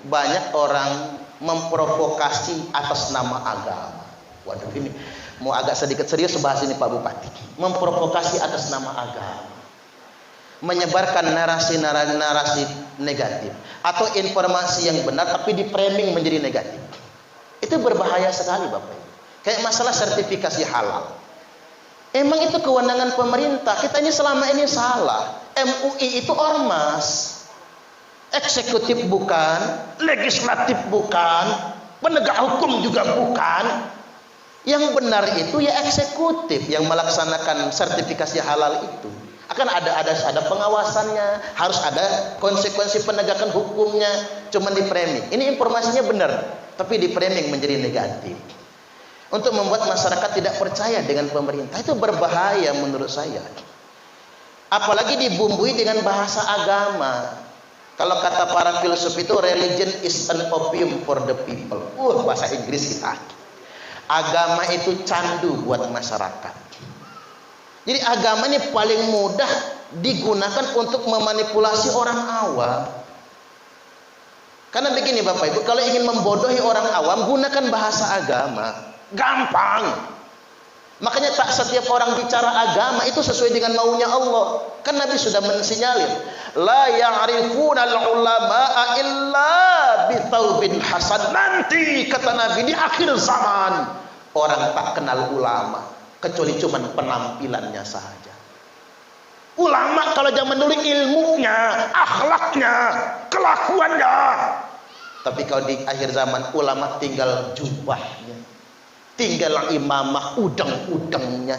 banyak orang memprovokasi atas nama agama. Waduh, ini mau agak sedikit serius bahas ini Pak Bupati. Memprovokasi atas nama agama, menyebarkan narasi-narasi negatif atau informasi yang benar tapi di-framing menjadi negatif. Itu berbahaya sekali Bapak Ibu. Kayak masalah sertifikasi halal. Emang itu kewenangan pemerintah. Kita ini selama ini salah. MUI itu ormas. Eksekutif bukan, legislatif bukan, penegak hukum juga bukan. Yang benar itu ya eksekutif yang melaksanakan sertifikasi halal itu. Akan ada pengawasannya, harus ada konsekuensi penegakan hukumnya. Cuman di framing. Ini informasinya benar, tapi di framing menjadi negatif. Untuk membuat masyarakat tidak percaya dengan pemerintah, itu berbahaya menurut saya. Apalagi dibumbui dengan bahasa agama. Kalau kata para filsuf itu, religion is an opium for the people. Bahasa Inggris kita. Agama itu candu buat masyarakat. Jadi agama ini paling mudah digunakan untuk memanipulasi orang awam. Karena begini Bapak Ibu, kalau ingin membodohi orang awam, gunakan bahasa agama. Gampang. Makanya tak setiap orang bicara agama itu sesuai dengan maunya Allah. Kan Nabi sudah mensinyalir, la ya'rifuna al-ulama'a illa bitaubin hasan. Nanti kata Nabi di akhir zaman orang tak kenal ulama kecuali cuman penampilannya saja. Ulama kalau zaman dulu ilmunya, akhlaknya, kelakuannya. Tapi kalau di akhir zaman ulama tinggal jubahnya, tinggal imamah udang-udangnya.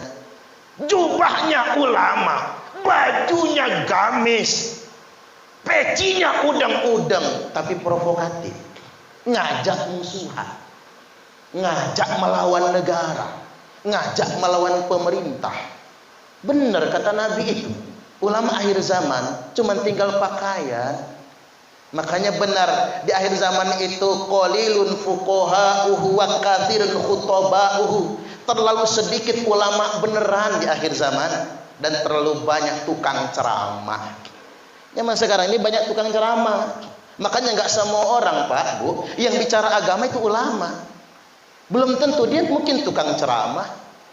Jubahnya ulama, bajunya gamis, pecinya udang-udang, tapi provokatif, ngajak musuhan, ngajak melawan negara, ngajak melawan pemerintah. Benar kata Nabi itu, ulama akhir zaman cuman tinggal pakaian. Makanya benar di akhir zaman itu qalilun fuqaha'uhu wa katsirun khutaba'uhu. Terlalu sedikit ulama beneran di akhir zaman dan terlalu banyak tukang ceramah. Zaman sekarang ini banyak tukang ceramah. Makanya nggak semua orang Pak Bu yang bicara agama itu ulama. Belum tentu dia mungkin tukang ceramah.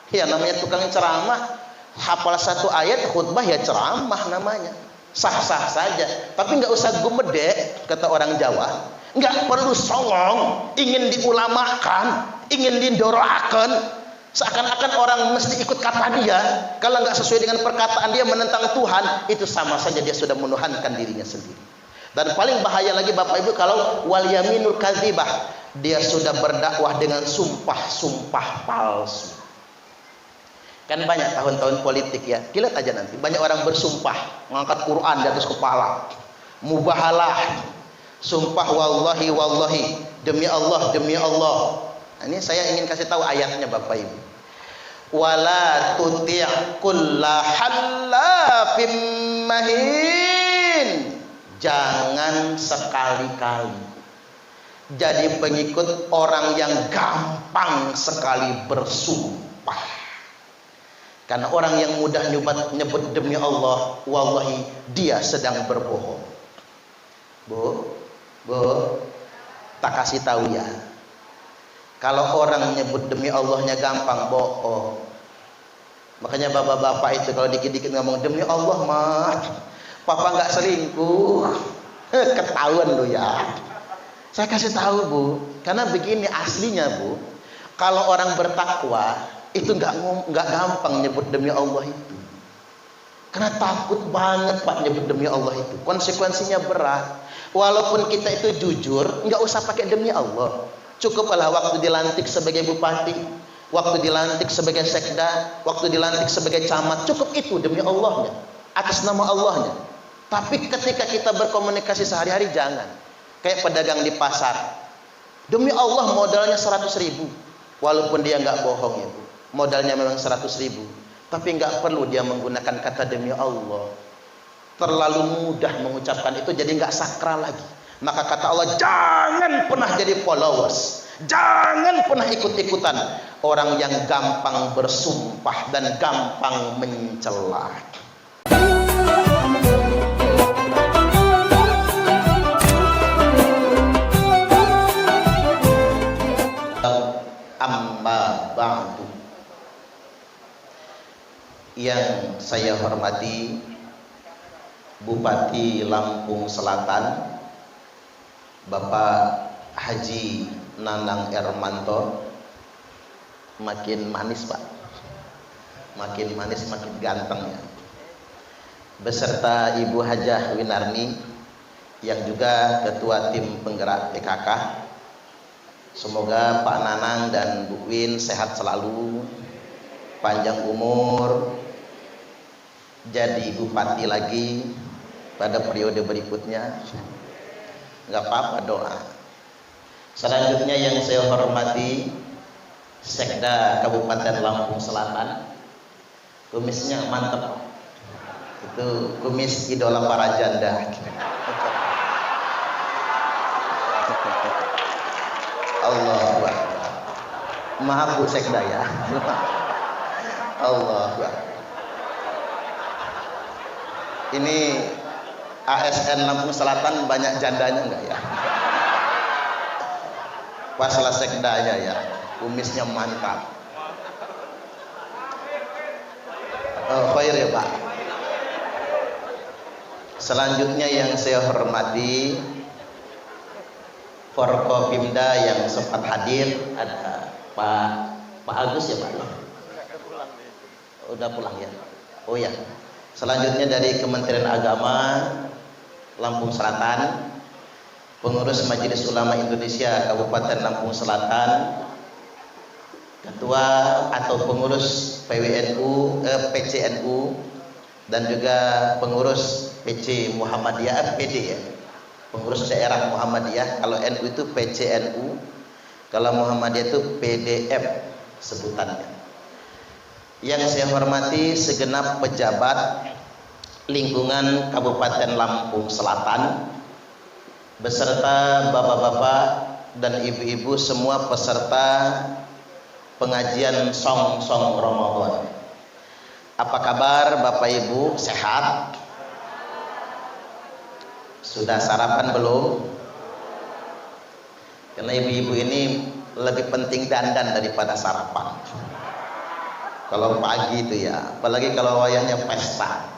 Ya namanya tukang ceramah, hafal satu ayat khutbah ya ceramah namanya. Sah-sah saja, tapi nggak usah gumedek kata orang Jawa. Nggak perlu songong, ingin diulamakan, ingin didorakan, seakan-akan orang mesti ikut kata dia. Kalau nggak sesuai dengan perkataan dia menentang Tuhan, itu sama saja dia sudah menuhankan dirinya sendiri. Dan paling bahaya lagi Bapak Ibu kalau wal yaminul kadzibah, dia sudah berdakwah dengan sumpah-sumpah palsu. Kan banyak tahun-tahun politik ya, lihat aja nanti banyak orang bersumpah mengangkat Quran di atas kepala, mubahalah, sumpah wallahi wallahi, demi Allah demi Allah. Nah, ini saya ingin kasih tahu ayatnya Bapak Ibu. Wala tuti' kulla hallafim mahin. Jangan sekali-kali jadi pengikut orang yang gampang sekali bersumpah. Karena orang yang mudah nyebut demi Allah, wallahi dia sedang berbohong. Bu, tak kasih tahu ya. Kalau orang nyebut demi Allahnya gampang, bohong. Makanya bapak-bapak itu kalau dikit-dikit ngomong demi Allah mah, papa nggak selingkuh, ketahuan lo ya. Saya kasih tahu Bu, karena begini aslinya Bu, kalau orang bertakwa itu nggak gampang nyebut demi Allah itu, karena takut banget Pak nyebut demi Allah itu, konsekuensinya berat. Walaupun kita itu jujur, nggak usah pakai demi Allah, cukuplah waktu dilantik sebagai bupati, waktu dilantik sebagai sekda, waktu dilantik sebagai camat, cukup itu demi Allahnya, atas nama Allahnya. Tapi ketika kita berkomunikasi sehari-hari jangan kayak pedagang di pasar, demi Allah modalnya 100.000, walaupun dia nggak bohong ya Bu, modalnya memang 100.000, tapi nggak perlu dia menggunakan kata demi Allah. Terlalu mudah mengucapkan itu, jadi nggak sakral lagi. Maka kata Allah, jangan pernah jadi followers, jangan pernah ikut-ikutan orang yang gampang bersumpah dan gampang mencela. Yang saya hormati Bupati Lampung Selatan Bapak Haji Nanang Ermanto, makin manis Pak, makin manis makin ganteng ya, beserta Ibu Hajah Winarni yang juga ketua tim penggerak PKK. Semoga Pak Nanang dan Bu Win sehat selalu, panjang umur, jadi bupati lagi pada periode berikutnya. Nggak apa-apa, doa. Selanjutnya yang saya hormati Sekda Kabupaten Lampung Selatan, kumisnya mantap, itu kumis idola para janda. Allah Akbar. Maaf Bu Sekda ya. Allah Akbar. Ini ASN Lampung Selatan banyak jandanya enggak ya? Paslah sekdanya ya, kumisnya mantap. Khair ya Pak. Selanjutnya yang saya hormati Forkopimda yang sempat hadir, ada Pak Agus ya Pak. Udah pulang ya. Oh ya. Selanjutnya dari Kementerian Agama Lampung Selatan, pengurus Majelis Ulama Indonesia Kabupaten Lampung Selatan, ketua atau pengurus PCNU dan juga pengurus PC Muhammadiyah, PD ya, pengurus daerah Muhammadiyah. Kalau NU itu PCNU, kalau Muhammadiyah itu PDF sebutannya. Yang saya hormati segenap pejabat lingkungan Kabupaten Lampung Selatan beserta bapak-bapak dan ibu-ibu semua peserta pengajian Song-Song Ramadan. Apa kabar Bapak Ibu, sehat? Sudah sarapan belum? Karena ibu-ibu ini lebih penting dandan daripada sarapan. Kalau pagi itu ya, apalagi kalau wayahnya pesta,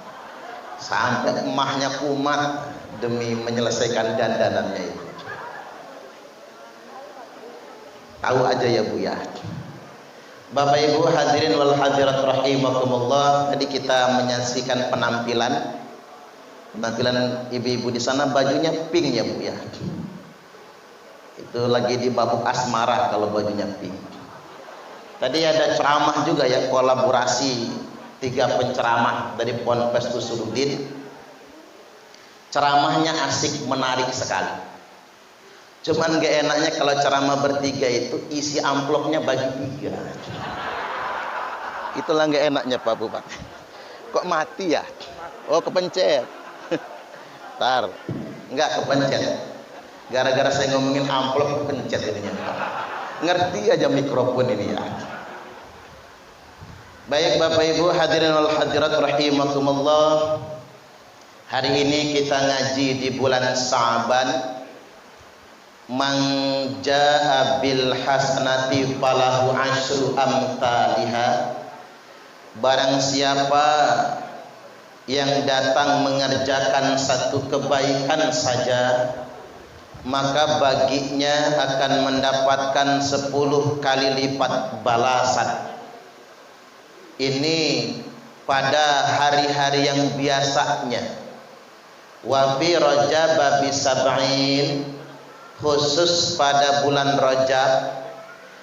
sampai emahnya kumat demi menyelesaikan dandanannya itu. Tahu aja ya Bu ya. Bapak Ibu hadirin wal hadirat rahimakumullah, tadi kita menyaksikan penampilan ibu-ibu di sana, bajunya pink ya Bu ya. Itu lagi di babuk asmara kalau bajunya pink. Tadi ada ceramah juga ya, kolaborasi 3 penceramah dari Ponpes Usuludin. Ceramahnya asik, menarik sekali. Cuman gak enaknya kalau ceramah bertiga itu isi amplopnya bagi 3. Itulah gak enaknya Pak Bupati. Kok mati ya? Oh kepencet. Ntar enggak kepencet. Gara-gara saya ngomongin amplop kepencet ininya. Ngerti aja mikrofon ini ya. Baik Bapak Ibu hadirin wal hadirat rahimakumullah. Hari ini kita ngaji di bulan Sa'ban. Man jaa bil hasanati falahu asyru amsalihha. Barang siapa yang datang mengerjakan satu kebaikan saja, maka baginya akan mendapatkan 10 kali lipat balasan. Ini pada hari-hari yang biasanya. Wa fi Rajab bisab'in, khusus pada bulan Rajab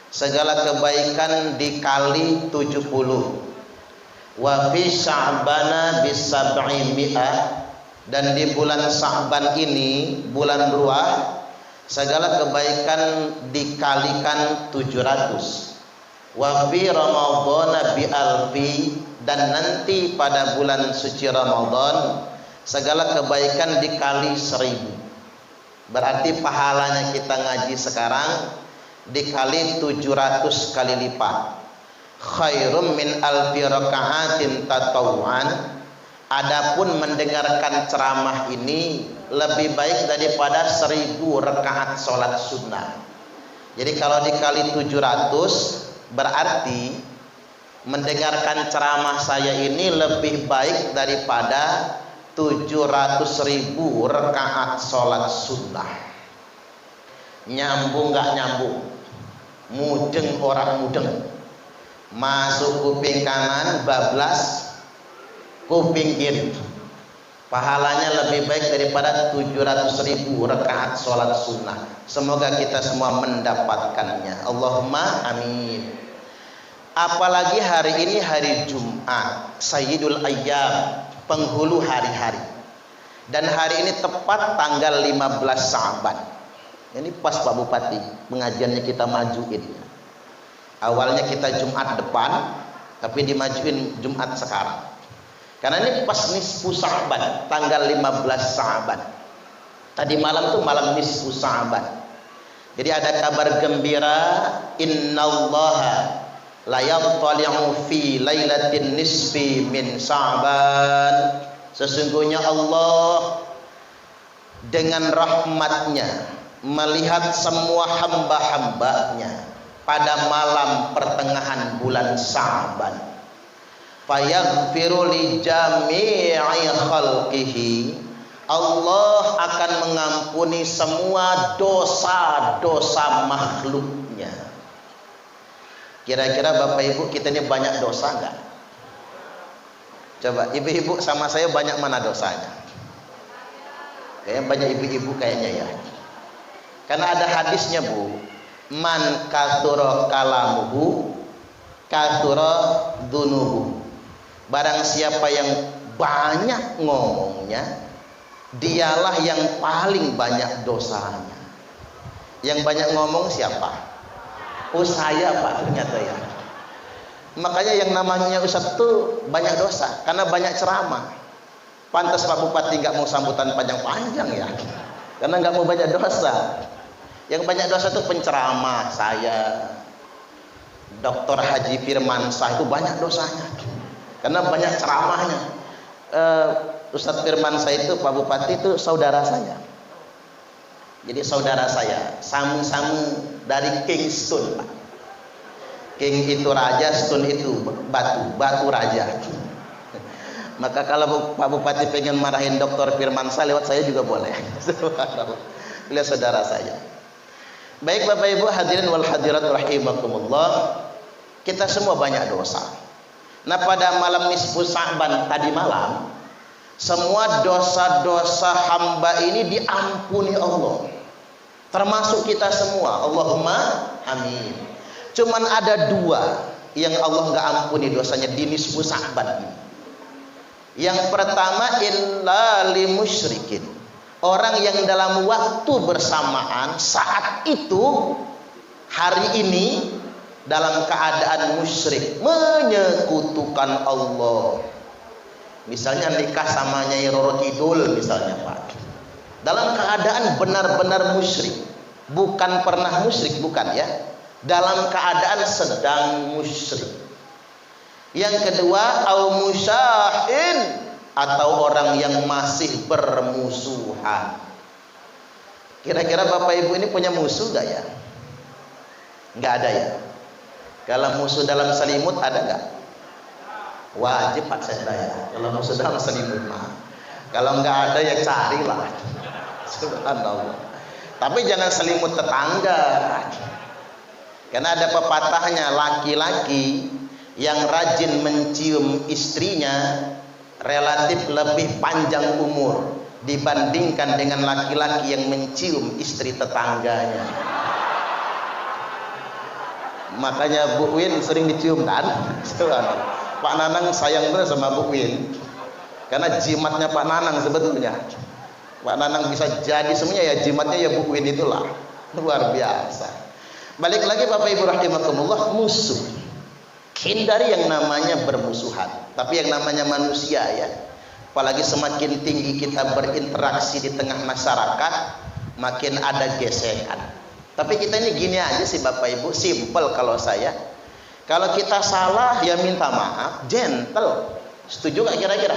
segala kebaikan dikali 70. Wa fi Sya'bana bisab'in mi'ah, dan di bulan Sya'ban ini, bulan Ruah, segala kebaikan dikalikan 700. Wa fi Ramadhan bi alfi, dan nanti pada bulan suci Ramadan segala kebaikan dikali 1000. Berarti pahalanya kita ngaji sekarang dikali 700 kali lipat. Khairum min alfi raka'atin tatawwan. Adapun mendengarkan ceramah ini lebih baik daripada 1000 rakaat sholat sunnah. Jadi kalau dikali 700 berarti mendengarkan ceramah saya ini lebih baik daripada 700.000 rakaat sholat sunnah. Nyambung gak nyambung? Mudeng orang mudeng. Masuk kuping kanan, bablas kuping kiri. Pahalanya lebih baik daripada 700.000 rakaat sholat sunnah. Semoga kita semua mendapatkannya. Allahumma amin. Apalagi hari ini hari Jumat, Sayyidul Ayyam, penghulu hari-hari. Dan hari ini tepat tanggal 15 Sa'ban. Ini pas Pak Bupati pengajiannya kita majuin. Awalnya kita Jumat depan, tapi dimajuin Jumat sekarang. Karena ini pas nisfu Sa'ban, tanggal 15 Sa'ban. Tadi malam tuh malam nisfu Sa'ban. Jadi ada kabar gembira, innallaha la yattali'u fi lailatin nisfi min Sa'ban. Sesungguhnya Allah dengan rahmatnya melihat semua hamba-hambanya pada malam pertengahan bulan Sa'ban. Fayaghfiru li jami'i khalqihi. Allah akan mengampuni semua dosa-dosa makhluknya. Kira-kira Bapak Ibu kita ini banyak dosa enggak? Coba ibu-ibu sama saya banyak mana dosanya? Kayaknya banyak ibu-ibu kayaknya ya. Karena ada hadisnya Bu, man kathura kalamuhu kathura dunuhu. Barang siapa yang banyak ngomongnya, dialah yang paling banyak dosanya. Yang banyak ngomong siapa? Oh saya Pak, ternyata ya. Makanya yang namanya Ustadz tuh banyak dosa, karena banyak ceramah. Pantas Pak Bupati nggak mau sambutan panjang-panjang ya, karena nggak mau banyak dosa. Yang banyak dosa itu penceramah saya, Dr. Haji Firmansyah itu banyak dosanya, karena banyak ceramahnya. Ustadz Firmansyah itu Pak Bupati itu saudara saya. Jadi saudara saya, samu-samu dari Kingston Pak. King itu raja, stone itu batu raja. Maka kalau Pak Bupati pengen marahin Dr. Firmansyah lewat saya juga boleh. Beliau saudara saya. Baik Bapak Ibu hadirin wal hadirat rahimakumullah, kita semua banyak dosa. Nah pada malam nisfu Sa'ban tadi malam, semua dosa-dosa hamba ini diampuni Allah, termasuk kita semua. Allahumma amin. Cuman ada dua yang Allah nggak ampuni dosanya di nisfu Sa'ban ini. Yang pertama illa limusyrikin, orang yang dalam waktu bersamaan saat itu hari ini dalam keadaan musyrik, menyekutukan Allah. Misalnya nikah sama Nyai Roro Kidul misalnya Pak, dalam keadaan benar-benar musyrik, bukan pernah musyrik, bukan ya, dalam keadaan sedang musyrik. Yang kedua au musyahin, atau orang yang masih bermusuhan. Kira-kira Bapak Ibu ini punya musuh gak ya? Nggak ada ya. Kalau musuh dalam selimut ada nggak? Wajib Pak Senda ya. Kalau musuh dalam selimut mah. Kalau nggak ada ya carilah. Subhanallah. Tapi jangan selimut tetangga. Karena ada pepatahnya, laki-laki yang rajin mencium istrinya relatif lebih panjang umur dibandingkan dengan laki-laki yang mencium istri tetangganya. Makanya Bu Win sering dicium kan? Pak Nanang sayang benar sama Bu Win, karena jimatnya Pak Nanang sebetulnya. Pak Nanang bisa jadi semuanya ya, jimatnya ya Bu Win itulah. Luar biasa. Balik lagi Bapak Ibu rahimakumullah, musuh. Hindari yang namanya bermusuhan. Tapi yang namanya manusia ya, apalagi semakin tinggi kita berinteraksi di tengah masyarakat, makin ada gesekan. Tapi kita ini gini aja sih Bapak Ibu, simple kalau saya. Kalau kita salah ya minta maaf, gentle. Setuju gak kira-kira?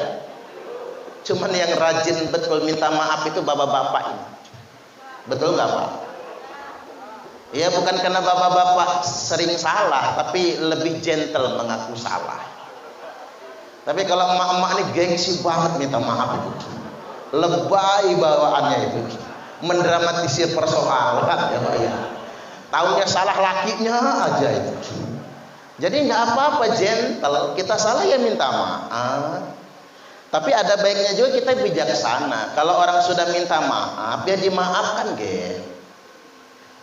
Cuman yang rajin betul minta maaf itu bapak-bapak ini. Betul gak Pak? Ya bukan karena bapak-bapak sering salah, tapi lebih gentle mengaku salah. Tapi kalau emak-emak ini gengsi banget minta maaf itu, lebay bawaannya itu, mendramatisir persoalan ya Pak ya. Taunya salah lakinya aja itu. Jadi nggak apa-apa, gentle, kita salah ya minta maaf. Tapi ada baiknya juga kita bijaksana. Kalau orang sudah minta maaf, ya dimaafkan, gen.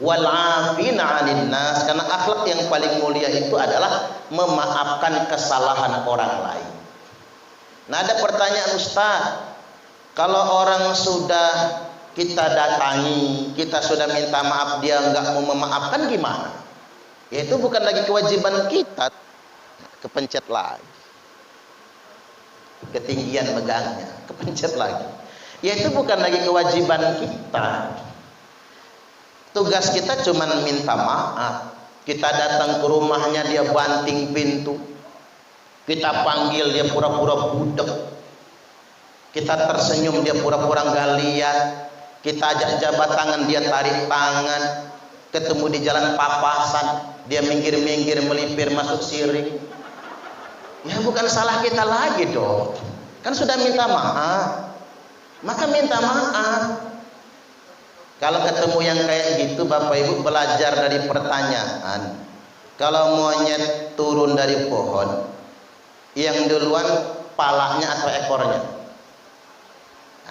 Wal 'afina 'anil nas, karena akhlak yang paling mulia itu adalah memaafkan kesalahan orang lain. Nah, ada pertanyaan, Ustaz, kalau orang sudah kita datangi, kita sudah minta maaf, dia nggak mau memaafkan gimana? Ya itu bukan lagi kewajiban kita. Kepencet lagi, ketinggian megangnya, kepencet lagi. Ya itu bukan lagi kewajiban kita. Tugas kita cuma minta maaf. Kita datang ke rumahnya, dia banting pintu, kita panggil, dia pura-pura budek, kita tersenyum, dia pura-pura nggak lihat, kita ajak jabat tangan, dia tarik tangan, ketemu di jalan papasan, dia minggir-minggir melipir masuk siring. Ya bukan salah kita lagi dong, kan sudah minta maaf, maka minta maaf. Kalau ketemu yang kayak gitu, Bapak Ibu belajar dari pertanyaan. Kalau monyet turun dari pohon, yang duluan palanya atau ekornya?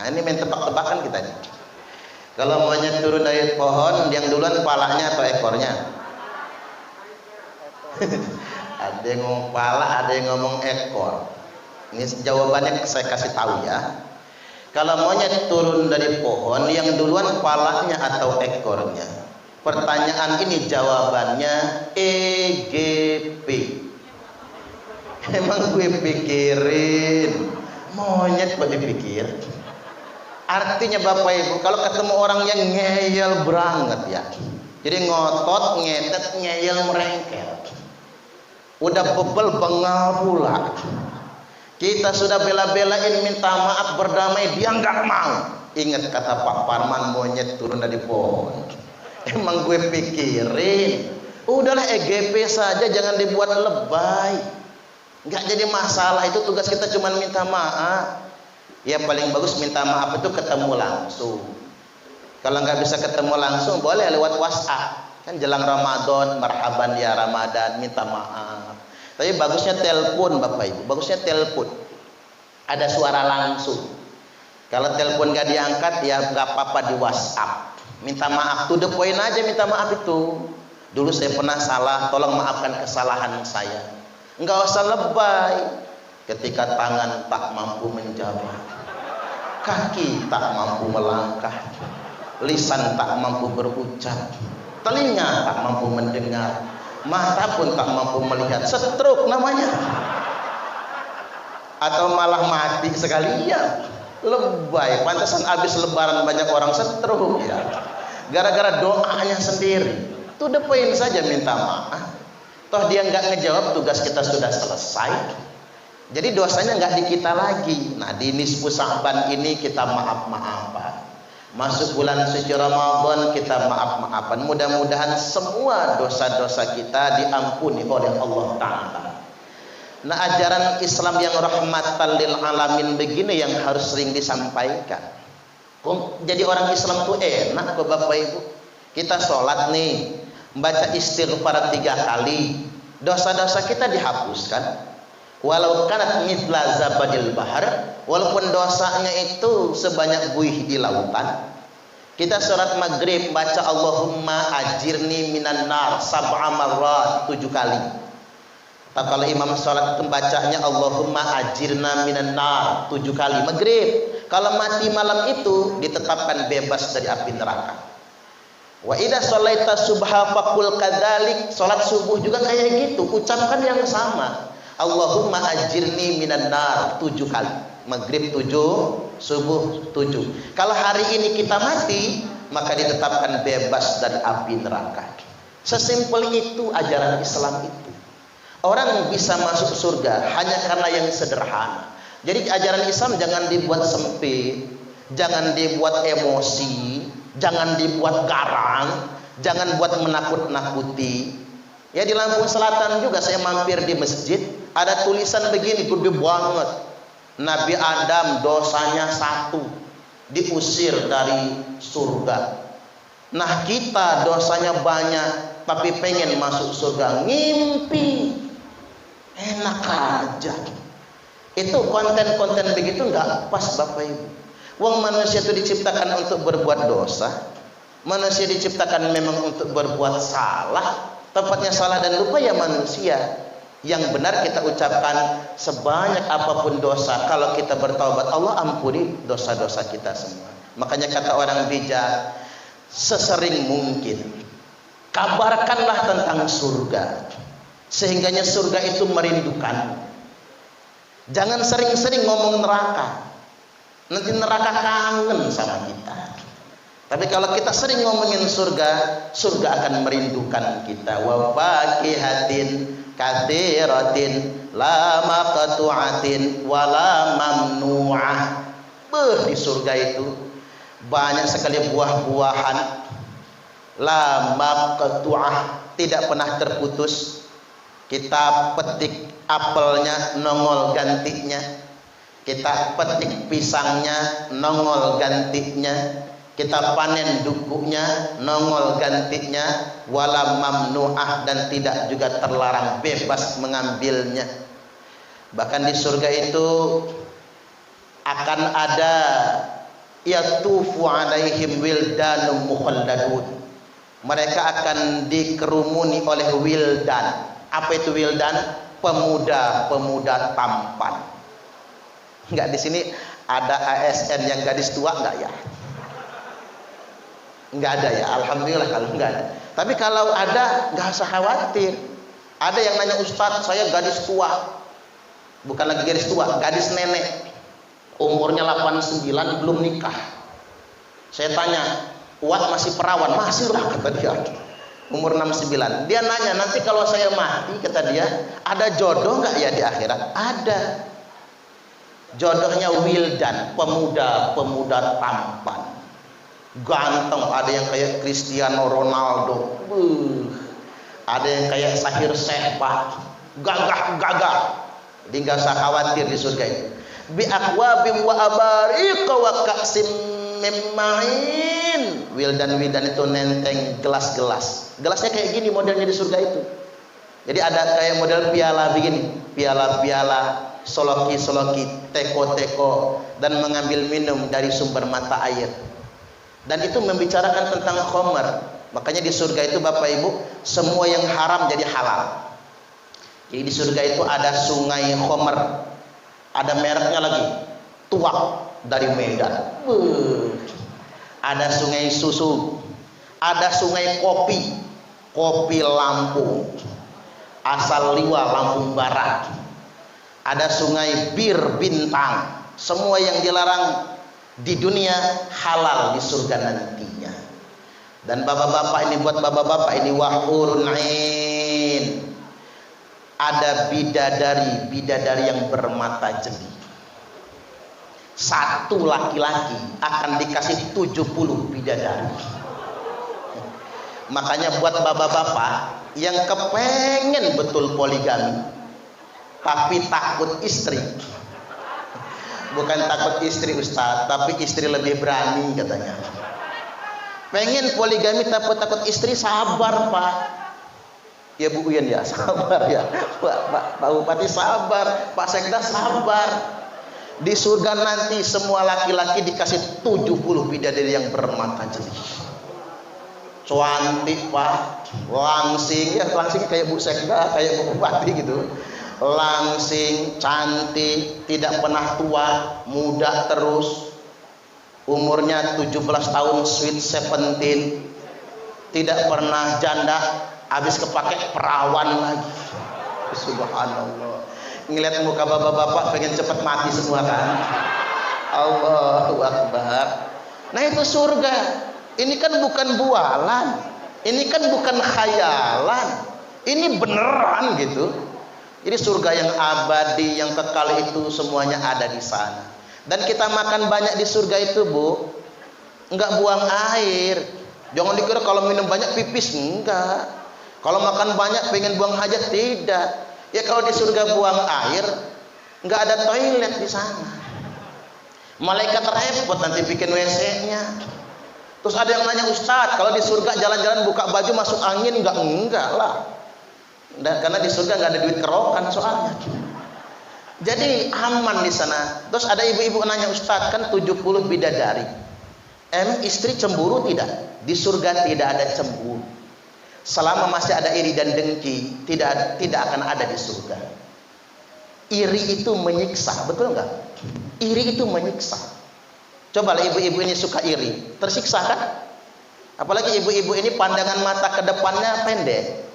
Nah, ini main tebak-tebakan kita nih. Kalau monyet turun dari pohon, yang duluan palanya atau ekornya? Ada yang ngomong pala, ada yang ngomong ekor. Ini jawabannya saya kasih tahu ya. Kalau monyet turun dari pohon, yang duluan palanya atau ekornya? Pertanyaan ini jawabannya EGP. Emang gue pikirin, monyet kok dipikir? Artinya Bapak Ibu, kalau ketemu orang yang ngeyel banget ya, jadi ngotot, ngetet, ngeyel, merengkel, udah bebel bengal pula. Kita sudah bela-belain minta maaf, berdamai, dia nggak mau. Ingat kata Pak Parman, monyet turun dari pohon. Emang gue pikirin, udahlah EGP saja, jangan dibuat lebay. Nggak jadi masalah, itu tugas kita cuma minta maaf. Ya paling bagus minta maaf itu ketemu langsung. Kalau nggak bisa ketemu langsung, boleh lewat WhatsApp. Kan jelang Ramadan, marhaban ya Ramadan, minta maaf. Tapi bagusnya telepon Bapak Ibu, bagusnya telepon. Ada suara langsung. Kalau telepon gak diangkat, ya gak apa-apa di WhatsApp. Minta maaf, to the point aja minta maaf itu. Dulu saya pernah salah, tolong maafkan kesalahan saya. Enggak usah lebay. Ketika tangan tak mampu menjawab, kaki tak mampu melangkah, lisan tak mampu berucap, telinga tak mampu mendengar, mata pun tak mampu melihat, stroke namanya, atau malah mati sekalian. Lebay, pantasan habis lebaran banyak orang stroke ya, gara-gara doanya sendiri. To the point saja minta maaf. Toh dia nggak ngejawab, tugas kita sudah selesai. Jadi dosanya nggak di kita lagi. Nah di nisfu Sa'ban ini kita maaf-maafan. Masuk bulan suci Ramadan kita maaf-maafan. Mudah-mudahan semua dosa-dosa kita diampuni oleh Allah Ta'ala. Nah ajaran Islam yang rahmatan lil alamin begini yang harus sering disampaikan. Jadi orang Islam tuh enak kok Bapak Ibu. Kita sholat nih, baca istighfar 3 kali, dosa-dosa kita dihapuskan. Walau kanat mithla zabadil bahar, walaupun dosanya itu sebanyak buih di lautan. Kita sholat maghrib baca Allahumma ajirni minan nar 7 marrat 7 kali. Tapi kalau imam sholat itu bacanya Allahumma ajirna minan nar 7 kali maghrib. Kalau mati malam itu ditetapkan bebas dari api neraka. Wa idza shalaita subha faqul kadzalik, sholat subuh juga kayak gitu, ucapkan yang sama. Allahumma ajirni minan nar 7 kali. Maghrib 7, subuh 7. Kalau hari ini kita mati, maka ditetapkan bebas dari api neraka. Sesimpel itu ajaran Islam itu. Orang bisa masuk surga hanya karena yang sederhana. Jadi ajaran Islam jangan dibuat sempit, jangan dibuat emosi, jangan dibuat garang. Jangan buat menakut-nakuti. Ya di Lampung Selatan juga saya mampir di masjid, ada tulisan begini, gede banget. Nabi Adam dosanya 1, diusir dari surga. Nah kita dosanya banyak, tapi pengen masuk surga, ngimpi. Enak aja. Itu konten-konten begitu nggak pas Bapak Ibu. Wong manusia itu diciptakan untuk berbuat dosa. Manusia diciptakan memang untuk berbuat salah. Tempatnya salah dan lupa ya manusia. Yang benar kita ucapkan, sebanyak apapun dosa, kalau kita bertaubat, Allah ampuni dosa-dosa kita semua. Makanya kata orang bijak, sesering mungkin kabarkanlah tentang surga, sehingganya surga itu merindukan. Jangan sering-sering ngomong neraka, nanti neraka kangen sama kita. Tapi kalau kita sering ngomongin surga, surga akan merindukan kita. Wa faqihatin katsiratin la maqtu'atin wa la mamnu'ah. Di surga itu banyak sekali buah-buahan, la maqtu'ah, tidak pernah terputus. Kita petik apelnya, nongol gantinya. Kita petik pisangnya, nongol gantinya. Kita panen dukunya, nongol gantinya. Wala mamnu'ah, dan tidak juga terlarang, bebas mengambilnya. Bahkan di surga itu akan ada yatufu alaihim wildanum mukhalladun. Mereka akan dikerumuni oleh wildan. Apa itu wildan? Pemuda-pemuda tampan. Enggak, di sini ada ASN yang gadis tua enggak ya? Enggak ada ya, alhamdulillah kalau enggak ada. Tapi kalau ada, enggak usah khawatir. Ada yang nanya, Ustadz, saya gadis tua. Bukan lagi gadis tua, gadis nenek. Umurnya 89 belum nikah. Saya tanya, Wak masih perawan? Masih lah, kata dia. Umur 69. Dia nanya, nanti kalau saya mati, kata dia, ada jodoh enggak ya di akhirat? Ada. Jodohnya wildan, pemuda-pemuda tampan. Ganteng, ada yang kayak Cristiano Ronaldo, ada yang kayak Sahir Sehbah, gagah-gagah. Jadi nggak usah khawatir di surga itu. Bi akwabim wa abariqa wa ka'sim min ma'in. Wildan-wildan itu nenteng gelas-gelas. Gelasnya kayak gini modelnya di surga itu. Jadi ada kayak model piala begini, piala-piala, soloki-soloki, teko-teko, dan mengambil minum dari sumber mata air. Dan itu membicarakan tentang khamr. Makanya di surga itu Bapak Ibu, semua yang haram jadi halal. Jadi di surga itu ada sungai khamr, ada mereknya lagi, Tuak dari Medan. Ada sungai susu, ada sungai kopi Lampung, asal Liwa Lampung Barat. Ada sungai bir Bintang. Semua yang dilarang di dunia halal di surga nantinya. Dan bapak-bapak ini, buat bapak-bapak ini, wahurun ain, ada bidadari yang bermata jeli. Satu laki-laki akan dikasih 70 bidadari. Makanya buat bapak-bapak yang kepengen betul poligami tapi takut istri, bukan takut istri Ustaz, tapi istri lebih berani katanya. Pengen poligami tapi takut istri, sabar Pak. Ya Bu Uyen ya, sabar ya. Pak Bupati sabar, Pak Sekda sabar. Di surga nanti semua laki-laki dikasih 70 bidadari yang bermata jeli. Cantik Pak, langsing ya, langsing kayak Bu Sekda, kayak Bu Bupati gitu. Langsing, cantik, tidak pernah tua, muda terus. Umurnya 17 tahun, sweet 17. Tidak pernah janda, habis kepake perawan lagi. Subhanallah. Ngeliat muka bapak-bapak pengen cepat mati semua kan. Allahu Akbar. Nah itu surga. Ini kan bukan bualan, ini kan bukan khayalan, ini beneran gitu. Jadi surga yang abadi, yang kekal itu semuanya ada di sana. Dan kita makan banyak di surga itu Bu, enggak buang air. Jangan dikira kalau minum banyak pipis, enggak. Kalau makan banyak pengen buang hajat, tidak. Ya kalau di surga buang air, enggak ada toilet di sana. Malaikat repot nanti bikin WC-nya. Terus ada yang nanya, Ustadz, kalau di surga jalan-jalan buka baju masuk angin enggak? Enggak lah. Karena di surga enggak ada duit kerokan soalnya. Jadi aman di sana. Terus ada ibu-ibu nanya, Ustadz, kan 70 bidadari. Emang istri cemburu tidak? Di surga tidak ada cemburu. Selama masih ada iri dan dengki, tidak akan ada di surga. Iri itu menyiksa, betul nggak? Iri itu menyiksa. Cobalah ibu-ibu ini suka iri, tersiksa kan? Apalagi ibu-ibu ini pandangan mata ke depannya pendek.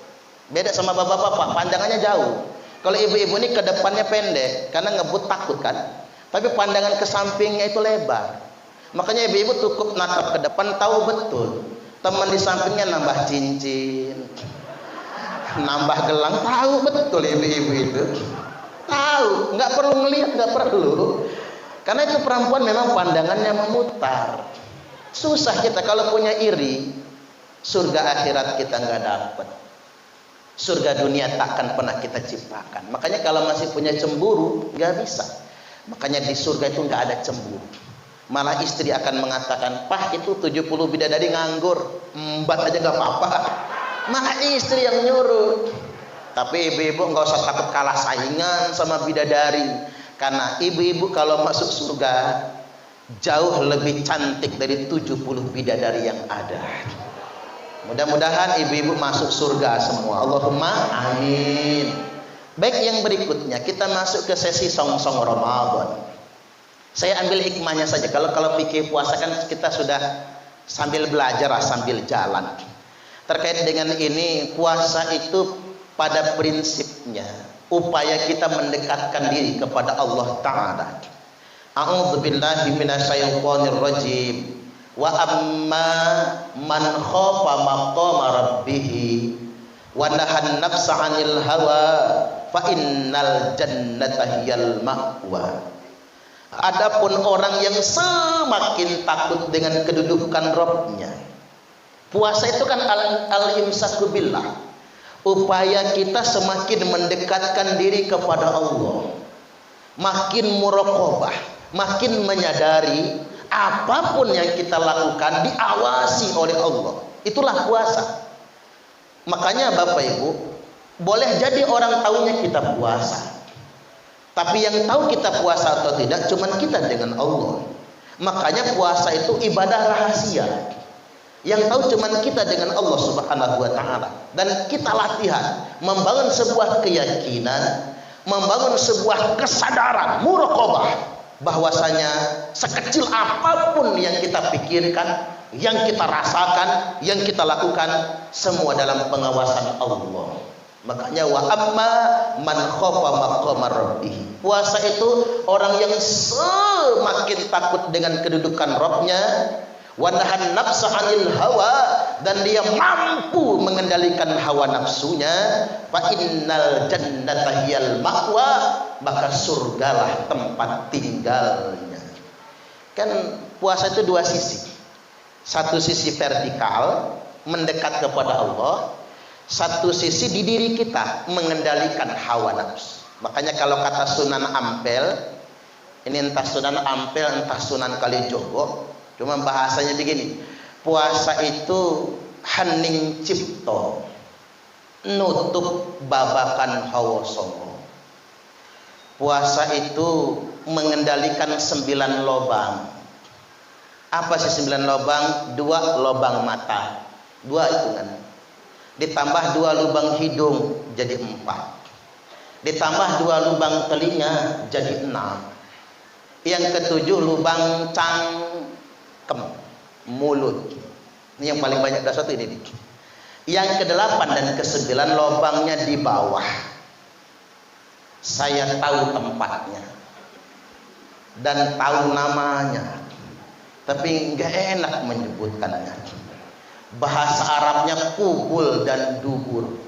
Beda sama bapak-bapak, pandangannya jauh. Kalau ibu-ibu ini ke depannya pendek, karena ngebut takut kan? Tapi pandangan ke sampingnya itu lebar. Makanya ibu-ibu cukup natap ke depan, tahu betul teman di sampingnya nambah cincin, nambah gelang, tahu betul ibu-ibu itu. Tahu, nggak perlu ngelihat, nggak perlu. Karena itu perempuan memang pandangannya memutar. Susah kita kalau punya iri, surga akhirat kita nggak dapat. Surga dunia takkan pernah kita ciptakan. Makanya kalau masih punya cemburu, nggak bisa. Makanya di surga itu nggak ada cemburu. Malah istri akan mengatakan, Pah itu 70 bidadari nganggur, embat aja nggak apa-apa. Malah istri yang nyuruh. Tapi ibu-ibu nggak usah takut kalah saingan sama bidadari, karena ibu-ibu kalau masuk surga jauh lebih cantik dari 70 bidadari yang ada. Mudah-mudahan ibu-ibu masuk surga semua. Allahumma amin. Baik, yang berikutnya kita masuk ke sesi song-song Ramadan. Saya ambil hikmahnya saja. Kalau fikih puasa kan kita sudah sambil belajar, sambil jalan. Terkait dengan ini, puasa itu pada prinsipnya upaya kita mendekatkan diri kepada Allah Ta'ala. A'udzubillahi minasyaitonir rajim. Wa amma man khafa maqama rabbih wa nahan nafsa 'anil hawa fa innal jannata hiyal ma'wa. Adapun orang yang semakin takut dengan kedudukan Rabb-nya. Puasa itu kan al-imsaku billah. Upaya kita semakin mendekatkan diri kepada Allah. Makin muraqabah, makin menyadari apapun yang kita lakukan diawasi oleh Allah. Itulah puasa. Makanya Bapak Ibu, boleh jadi orang tahunya kita puasa. Tapi yang tahu kita puasa atau tidak cuman kita dengan Allah. Makanya puasa itu ibadah rahasia. Yang tahu cuman kita dengan Allah Subhanahu wa Ta'ala. Dan kita latihan membangun sebuah keyakinan, membangun sebuah kesadaran, muraqabah, bahwasanya sekecil apapun yang kita pikirkan, yang kita rasakan, yang kita lakukan, semua dalam pengawasan Allah. Makanya wa amma man khafa maqama rabbih. Puasa itu orang yang semakin takut dengan kedudukan Rabb-nya, wa nahan nafsa 'anil hawa, dan dia mampu mengendalikan hawa nafsunya, fa innal jannata hiyal ma'wa, maka surgalah tempat tinggalnya. Kan puasa itu dua sisi. Satu sisi vertikal, mendekat kepada Allah. Satu sisi di diri kita, mengendalikan hawa nafsu. Makanya kalau kata Sunan Ampel, ini entah Sunan Ampel, entah Sunan Kalijogo, cuma bahasanya begini, puasa itu hening cipto, nutup babakan hawa songo. Puasa itu mengendalikan 9 lobang. Apa sih 9 lobang? 2 lobang mata, 2 itu kan. Ditambah 2 lubang hidung jadi 4. Ditambah 2 lubang telinga jadi 6. Yang ke-7 lubang cangkem, mulut. Ini yang paling banyak dosa itu ini. Yang ke-8 dan ke-9 lubangnya di bawah. Saya tahu tempatnya dan tahu namanya, tapi enggak enak menyebutkannya. Bahasa Arabnya kubul dan dubur.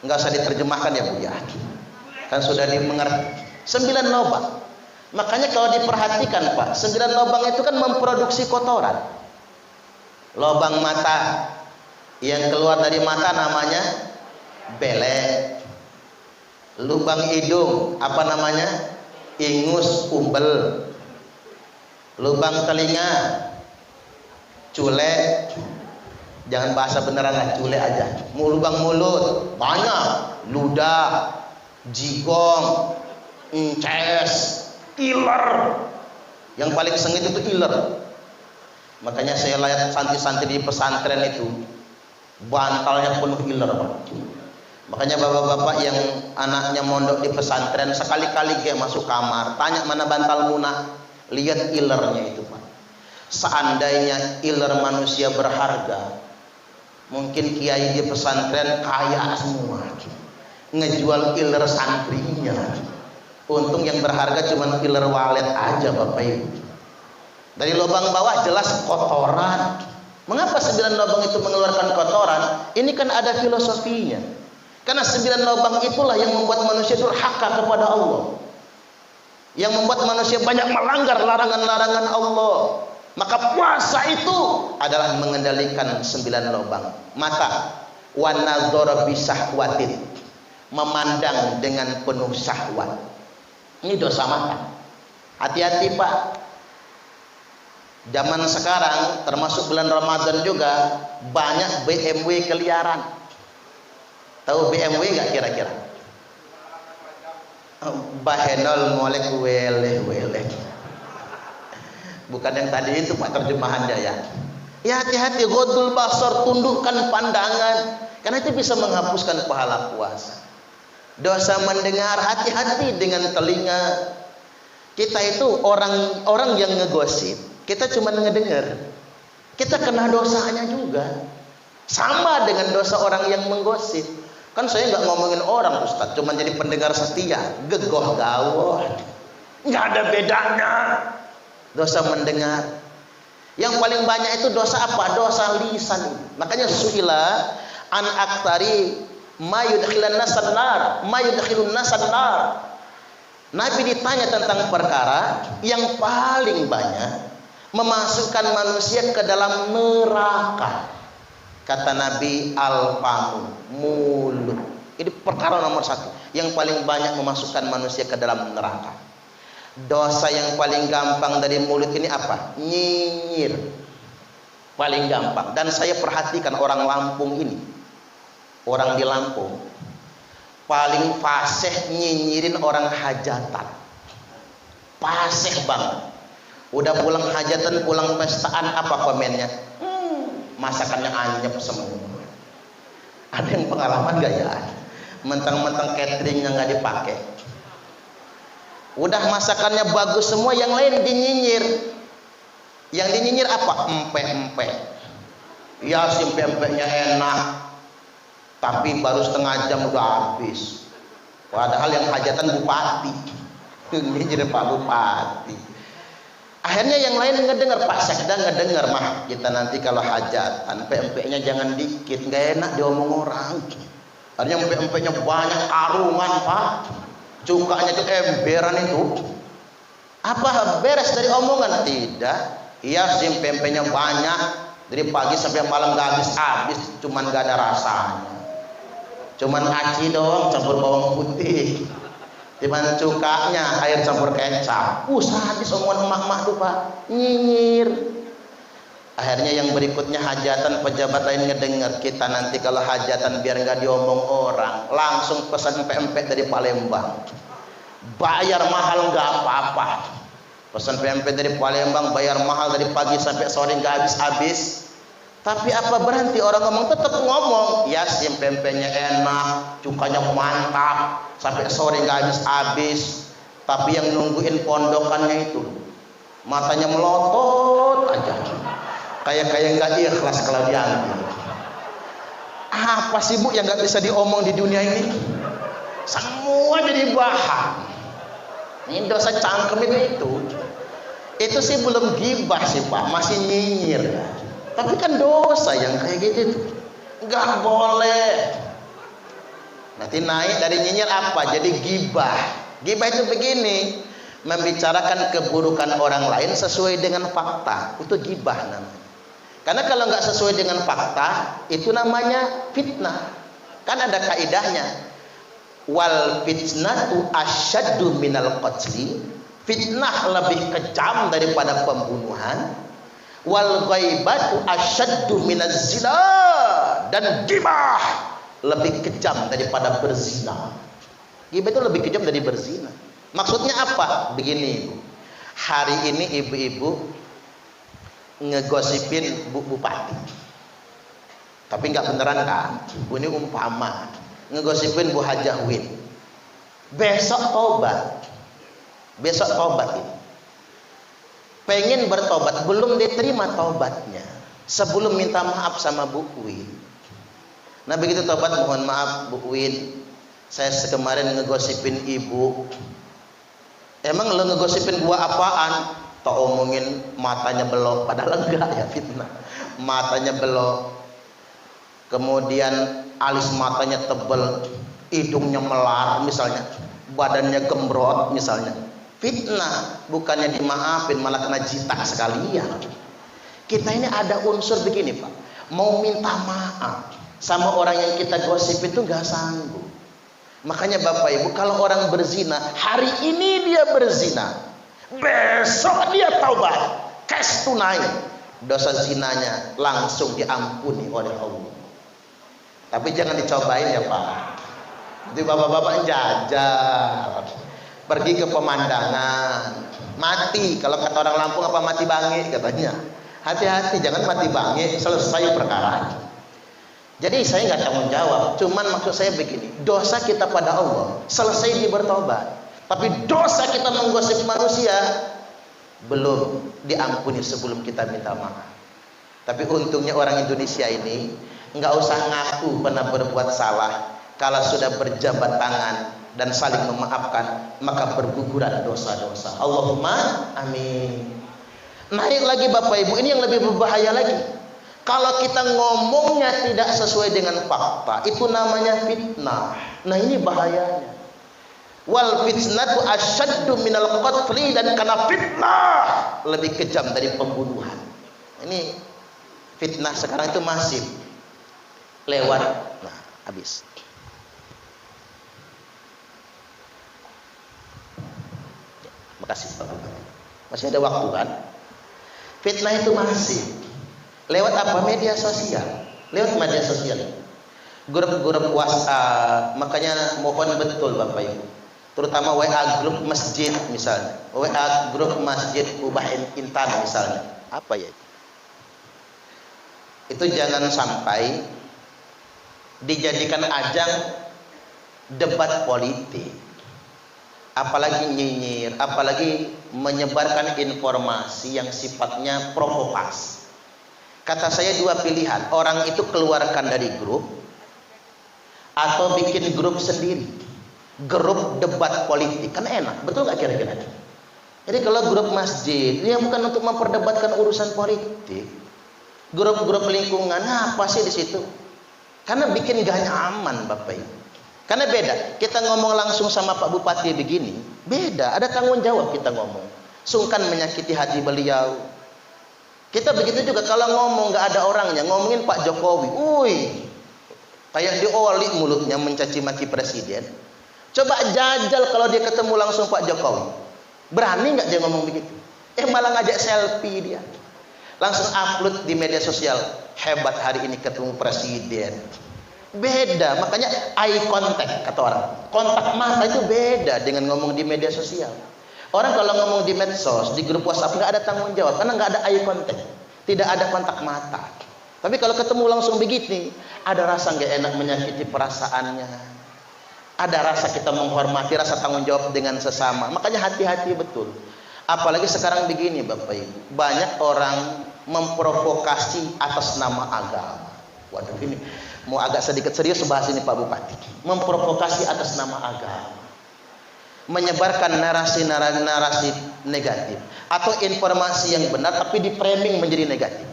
Enggak usah diterjemahkan ya Bu ya. Kan sudah dimengerti. 9 lubang. Makanya kalau diperhatikan Pak, 9 lubang itu kan memproduksi kotoran. Lubang mata, yang keluar dari mata namanya belek. Lubang hidung apa namanya? Ingus, umbel. Lubang telinga, culek. Jangan bahasa beneran lah, culek aja. Lubang mulut banyak, ludah, jigong, ences, iler. Yang paling sengit itu iler. Makanya saya lihat santri-santri di pesantren itu bantalnya penuh iler, Pak. Makanya bapak-bapak yang anaknya mondok di pesantren, sekali-kali dia masuk kamar, tanya mana bantal Muna, lihat ilernya itu, Pak. Seandainya iler manusia berharga, mungkin kiai di pesantren kaya semua, ngejual iler santrinya. Untung yang berharga cuma iler walet aja, Bapak Ibu. Dari lubang bawah jelas kotoran. Mengapa 9 lubang itu mengeluarkan kotoran? Ini kan ada filosofinya. Karena 9 lubang itulah yang membuat manusia durhaka kepada Allah, yang membuat manusia banyak melanggar larangan-larangan Allah. Maka puasa itu adalah mengendalikan 9 lubang. Mata, wa nadzara bi syahwatin, memandang dengan penuh syahwat. Ini dosa mata. Hati-hati, Pak. Zaman sekarang termasuk bulan Ramadan juga banyak BMW keliaran. Tahu BMW enggak kira-kira? Bahenol molek wele. Bukan yang tadi itu, Pak, terjemahannya ya. Ya hati-hati, ghodul basar, tundukkan pandangan, karena itu bisa menghapuskan pahala puasa. Dosa mendengar, hati-hati dengan telinga. Kita itu orang yang ngegosip, kita cuma ngedengar, kita kena dosanya juga. Sama dengan dosa orang yang menggosip. Kan saya nggak ngomongin orang, Ustaz, cuma jadi pendengar setia, gegoh gawah, nggak ada bedanya. Dosa mendengar. Yang paling banyak itu dosa apa? Dosa lisan. Makanya suila an aktari ma yudkhilan nasan nar, ma yudkhilun nasan nar. Nabi ditanya tentang perkara yang paling banyak memasukkan manusia ke dalam neraka. Kata Nabi, al-famu, mulut. Ini perkara nomor 1 yang paling banyak memasukkan manusia ke dalam neraka. Dosa yang paling gampang dari mulut ini apa? Nyinyir. Paling gampang. Dan saya perhatikan orang Lampung ini, orang di Lampung paling fasih nyinyirin orang hajatan. Fasih banget. Udah pulang hajatan, pulang pestaan, apa komennya? Masakannya anyep semua. Ada yang pengalaman gak ya? Mentang-mentang cateringnya nggak dipakai. Udah masakannya bagus semua, yang lain dinyinyir. Yang dinyinyir apa? Empe-empe. Ya si empe-empenya enak, tapi baru setengah jam udah habis. Padahal yang hajatan bupati, nyinyirin Pak Bupati. Akhirnya yang lain ngedengar, Pak Sekda ngedengar, mah kita nanti kalau hajatan empe-empenya jangan dikit, nggak enak diomong orang. Artinya empe-empenya banyak, karungan, Pak. Cukanya itu emberan itu. Apa beres dari omongan? Tidak. Iya sih empe-empenya banyak, dari pagi sampai malam gak habis, cuman gak ada rasanya. Cuman aci doang campur bawang putih. Cuman cukanya air campur kecap. Sadis omongan emak-emak tuh, Pak. Nyinyir. Akhirnya yang berikutnya hajatan, pejabat lain ngedengar. Kita nanti kalau hajatan biar nggak diomong orang, langsung pesan PMP dari Palembang. Bayar mahal nggak apa-apa. Pesan PMP dari Palembang, bayar mahal dari pagi sampai sore nggak habis-habis. Tapi apa berhenti orang ngomong? Tetap ngomong. Ya sih PMP-nya enak, cukanya mantap, sampai sore nggak habis-habis. Tapi yang nungguin pondokannya itu matanya melotot aja. Kayak nggak ikhlas kalau diambil. Apa sih Bu yang nggak bisa diomong di dunia ini? Semua jadi bahan. Ini dosa cangkem itu. Itu sih belum gibah sih Pak, masih nyinyir. Tapi kan dosa yang kayak gitu, nggak boleh. Nanti naik dari nyinyir apa? Jadi gibah. Gibah itu begini, membicarakan keburukan orang lain sesuai dengan fakta. Itu gibah namanya. Karena kalau nggak sesuai dengan fakta, itu namanya fitnah. Kan ada kaidahnya. Wal fitnatu asyaddu minal qatli. Fitnah lebih kejam daripada pembunuhan. Wal ghaibatu asyaddu minaz zina. Dan ghibah lebih kejam daripada berzina. Ghibah itu lebih kejam dari berzina. Maksudnya apa? Begini, hari ini ibu-ibu ngegosipin bu bupati, tapi nggak beneran kan? Bu ini umpama ngegosipin Bu Hajah Win. Besok tobat ini. Pengen bertobat, belum diterima tobatnya. Sebelum minta maaf sama Bu Win. Nah begitu tobat, mohon maaf Bu Win, saya kemarin ngegosipin ibu. Emang lo ngegosipin gua apaan? Tak omongin matanya belok, padahal enggak ya, fitnah. Matanya belok, kemudian alis matanya tebel, hidungnya melar misalnya, badannya gembrot misalnya. Fitnah, bukannya dimaafin malah kena jitak sekalian. Kita ini ada unsur begini Pak, mau minta maaf sama orang yang kita gosip itu nggak sanggup. Makanya Bapak Ibu, kalau orang berzina, hari ini dia berzina, besok dia taubat, cash tunai, dosa zinanya langsung diampuni oleh Allah. Tapi jangan dicobain ya Pak. Jadi bapak-bapak jajal, pergi ke pemandangan, mati. Kalau kata orang Lampung apa mati bange katanya. Hati-hati, jangan mati bange, selesai perkara. Jadi saya nggak tanggung jawab. Cuman maksud saya begini, dosa kita pada Allah selesai di bertobat. Tapi dosa kita menggosip manusia belum diampuni sebelum kita minta maaf. Tapi untungnya orang Indonesia ini nggak usah ngaku pernah berbuat salah. Kalau sudah berjabat tangan dan saling memaafkan, maka berguguran dosa-dosa. Allahumma amin. Naik lagi Bapak Ibu, ini yang lebih berbahaya lagi. Kalau kita ngomongnya tidak sesuai dengan fakta, itu namanya fitnah. Nah ini bahayanya. Wal fitnatu asyaddu minal qatli, dan karena fitnah lebih kejam dari pembunuhan. Ini fitnah sekarang itu masif. Lewat, nah habis. Makasih Bapak. Masih ada waktu kan? Fitnah itu masif. Lewat apa? Media sosial. Lewat media sosial. Grup-grup WhatsApp. Makanya mohon betul Bapak Ibu, terutama WA grup masjid misalnya, WA grup masjid Ubah Intan misalnya. Apa ya itu? Itu jangan sampai dijadikan ajang debat politik, apalagi nyinyir, apalagi menyebarkan informasi yang sifatnya provokasi. Kata saya dua pilihan, orang itu keluarkan dari grup atau bikin grup sendiri, grup debat politik, kan enak, betul nggak kira-kira? Jadi kalau grup masjid, dia bukan untuk memperdebatkan urusan politik. Grup-grup lingkungan, apa sih di situ? Karena bikin gak nyaman Bapak Ibu. Karena beda, kita ngomong langsung sama Pak Bupati begini, beda, ada tanggung jawab kita ngomong. Sungkan menyakiti hati beliau. Kita begitu juga kalau ngomong gak ada orangnya, ngomongin Pak Jokowi, kayak dioli mulutnya mencaci maki presiden. Coba jajal kalau dia ketemu langsung Pak Jokowi, berani nggak dia ngomong begitu? Malah ngajak selfie dia, langsung upload di media sosial. Hebat hari ini ketemu presiden. Beda, makanya eye contact kata orang. Kontak mata itu beda dengan ngomong di media sosial. Orang kalau ngomong di medsos, di grup WhatsApp nggak ada tanggung jawab karena nggak ada eye contact, tidak ada kontak mata. Tapi kalau ketemu langsung begini, ada rasa nggak enak, menyakiti perasaannya. Ada rasa kita menghormati, rasa tanggung jawab dengan sesama. Makanya hati-hati betul. Apalagi sekarang begini Bapak Ibu, banyak orang memprovokasi atas nama agama. Waduh, ini mau agak sedikit serius bahas ini Pak Bupati. Memprovokasi atas nama agama, menyebarkan narasi-narasi negatif atau informasi yang benar tapi di framing menjadi negatif.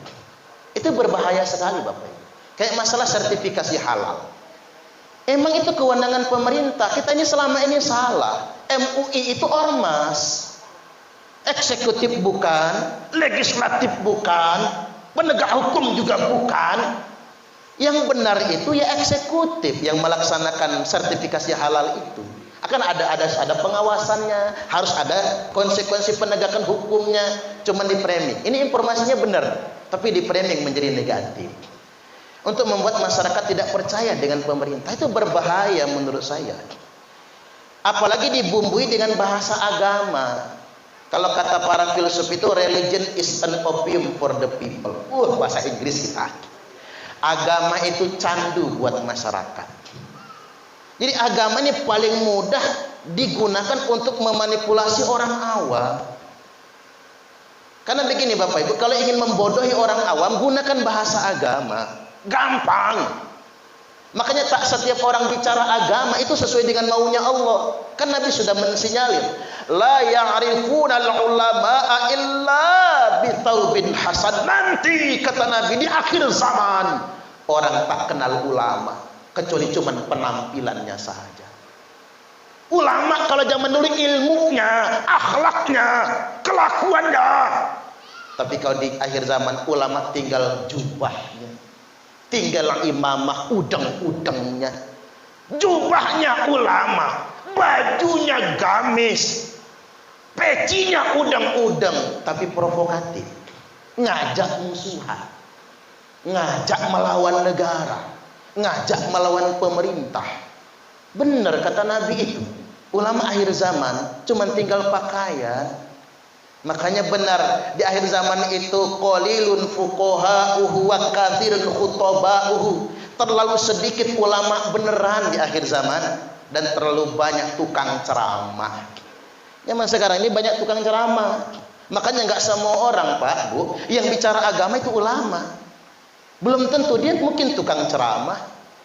Itu berbahaya sekali Bapak Ibu. Kayak masalah sertifikasi halal. Emang itu kewenangan pemerintah. Kita ini selama ini salah. MUI itu ormas, eksekutif bukan, legislatif bukan. penegak hukum juga bukan. Yang benar itu ya eksekutif yang melaksanakan sertifikasi halal itu. Akan ada pengawasannya, harus ada konsekuensi penegakan hukumnya. Cuman di framing. Ini informasinya benar, tapi di framing menjadi negatif. Untuk membuat masyarakat tidak percaya dengan pemerintah itu berbahaya menurut saya. Apalagi dibumbui dengan bahasa agama. Kalau kata para filsuf itu religion is an opium for the people. Bahasa Inggris kita. Agama itu candu buat masyarakat. Jadi agama ini paling mudah digunakan untuk memanipulasi orang awam. Karena begini Bapak Ibu, kalau ingin membodohi orang awam, gunakan bahasa agama. Gampang. Makanya tak setiap orang bicara agama itu sesuai dengan maunya Allah. Kan Nabi sudah mensinyalir, la ya'rifuna al-ulama'a illa bitaubin hasan. Nanti kata Nabi di akhir zaman orang tak kenal ulama kecuali cuman penampilannya saja. Ulama kalau zaman dulu ilmunya, akhlaknya, kelakuannya. Tapi kalau di akhir zaman ulama tinggal jubahnya, tinggal imamah udang-udangnya. Jubahnya ulama, bajunya gamis, pecinya udang-udang, tapi provokatif, ngajak musuhan, ngajak melawan negara, ngajak melawan pemerintah. Benar kata Nabi itu, ulama akhir zaman cuman tinggal pakaian. Makanya benar di akhir zaman itu qalilun fuqaha'uhu wa katsirun khutaba'uhu. Terlalu sedikit ulama beneran di akhir zaman dan terlalu banyak tukang ceramah. Zaman sekarang ini banyak tukang ceramah. Makanya nggak semua orang Pak Bu yang bicara agama itu ulama. Belum tentu dia mungkin tukang ceramah.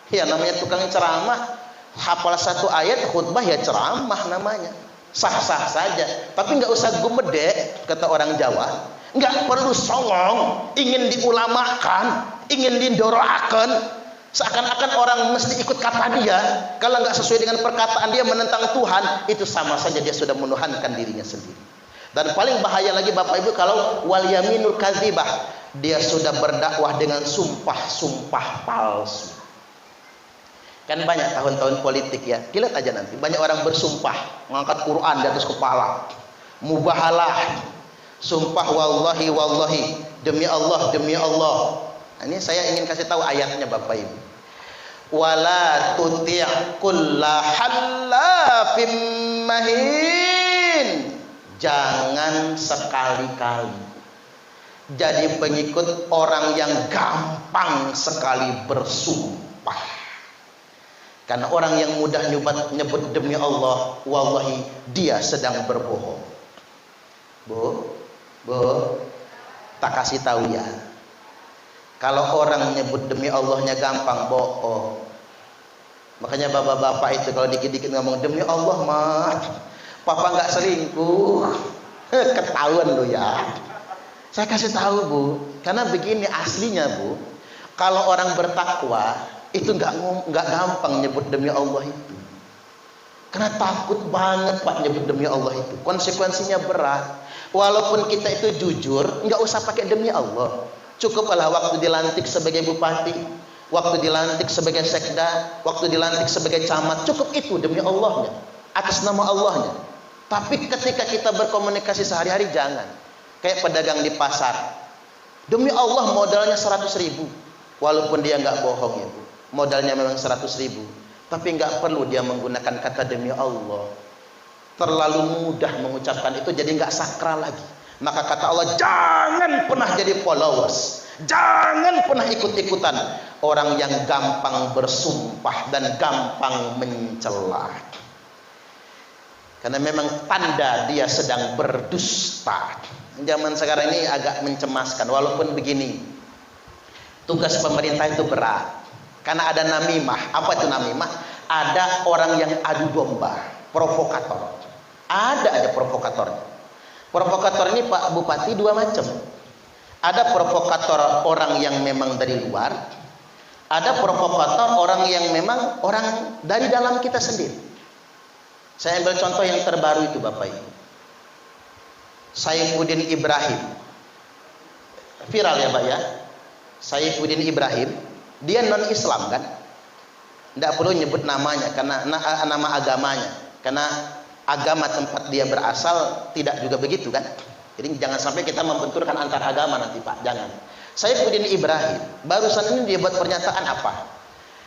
Ya namanya tukang ceramah, hafal satu ayat khutbah ya ceramah namanya. Sah-sah saja, tapi nggak usah gumedek kata orang Jawa. Nggak perlu songong, ingin diulamakan, ingin didorakan, seakan-akan orang mesti ikut kata dia. Kalau nggak sesuai dengan perkataan dia menentang Tuhan, itu sama saja dia sudah menuhankan dirinya sendiri. Dan paling bahaya lagi Bapak Ibu kalau wal yaminul kadzibah, dia sudah berdakwah dengan sumpah-sumpah palsu. Kan banyak tahun-tahun politik ya, lihat aja nanti banyak orang bersumpah mengangkat Quran di atas kepala, mubahalah, sumpah wallahi wallahi, demi Allah demi Allah. Nah, ini saya ingin kasih tahu ayatnya Bapak Ibu. Wala tuti' kulla hallafim mahin. Jangan sekali-kali jadi pengikut orang yang gampang sekali bersumpah. Karena orang yang mudah nyebut demi Allah, wallahi dia sedang berbohong. Bu, tak kasih tahu ya. Kalau orang nyebut demi Allahnya gampang, bohong. Makanya bapak-bapak itu kalau dikit-dikit ngomong demi Allah mah, papa nggak selingkuh, ketahuan lo ya. Saya kasih tahu Bu, karena begini aslinya Bu, kalau orang bertakwa itu nggak gampang nyebut demi Allah itu, karena takut banget Pak nyebut demi Allah itu, konsekuensinya berat. Walaupun kita itu jujur, nggak usah pakai demi Allah, cukuplah waktu dilantik sebagai bupati, waktu dilantik sebagai sekda, waktu dilantik sebagai camat, cukup itu demi Allahnya, atas nama Allahnya. Tapi ketika kita berkomunikasi sehari-hari jangan kayak pedagang di pasar, demi Allah modalnya 100.000, walaupun dia nggak bohong ya Bu, modalnya memang 100.000, tapi nggak perlu dia menggunakan kata demi Allah. Terlalu mudah mengucapkan itu, jadi nggak sakral lagi. Maka kata Allah, jangan pernah jadi followers, jangan pernah ikut-ikutan orang yang gampang bersumpah dan gampang mencela. Karena memang tanda dia sedang berdusta. Zaman sekarang ini agak mencemaskan. Walaupun begini, tugas pemerintah itu berat. Karena ada namimah. Apa itu namimah? Ada orang yang adu domba, provokator. Ada aja provokatornya. Provokator ini Pak Bupati dua macam. Ada provokator orang yang memang dari luar, ada provokator orang yang memang orang dari dalam kita sendiri. Saya ambil contoh yang terbaru itu Bapak Ibu. Saifuddin Ibrahim, viral ya Pak ya, Saifuddin Ibrahim, dia non Islam kan, tidak perlu nyebut namanya karena nama agamanya, karena agama tempat dia berasal tidak juga begitu kan. Jadi jangan sampai kita membenturkan antar agama nanti Pak, jangan. Saifuddin Ibrahim barusan ini dia buat pernyataan apa?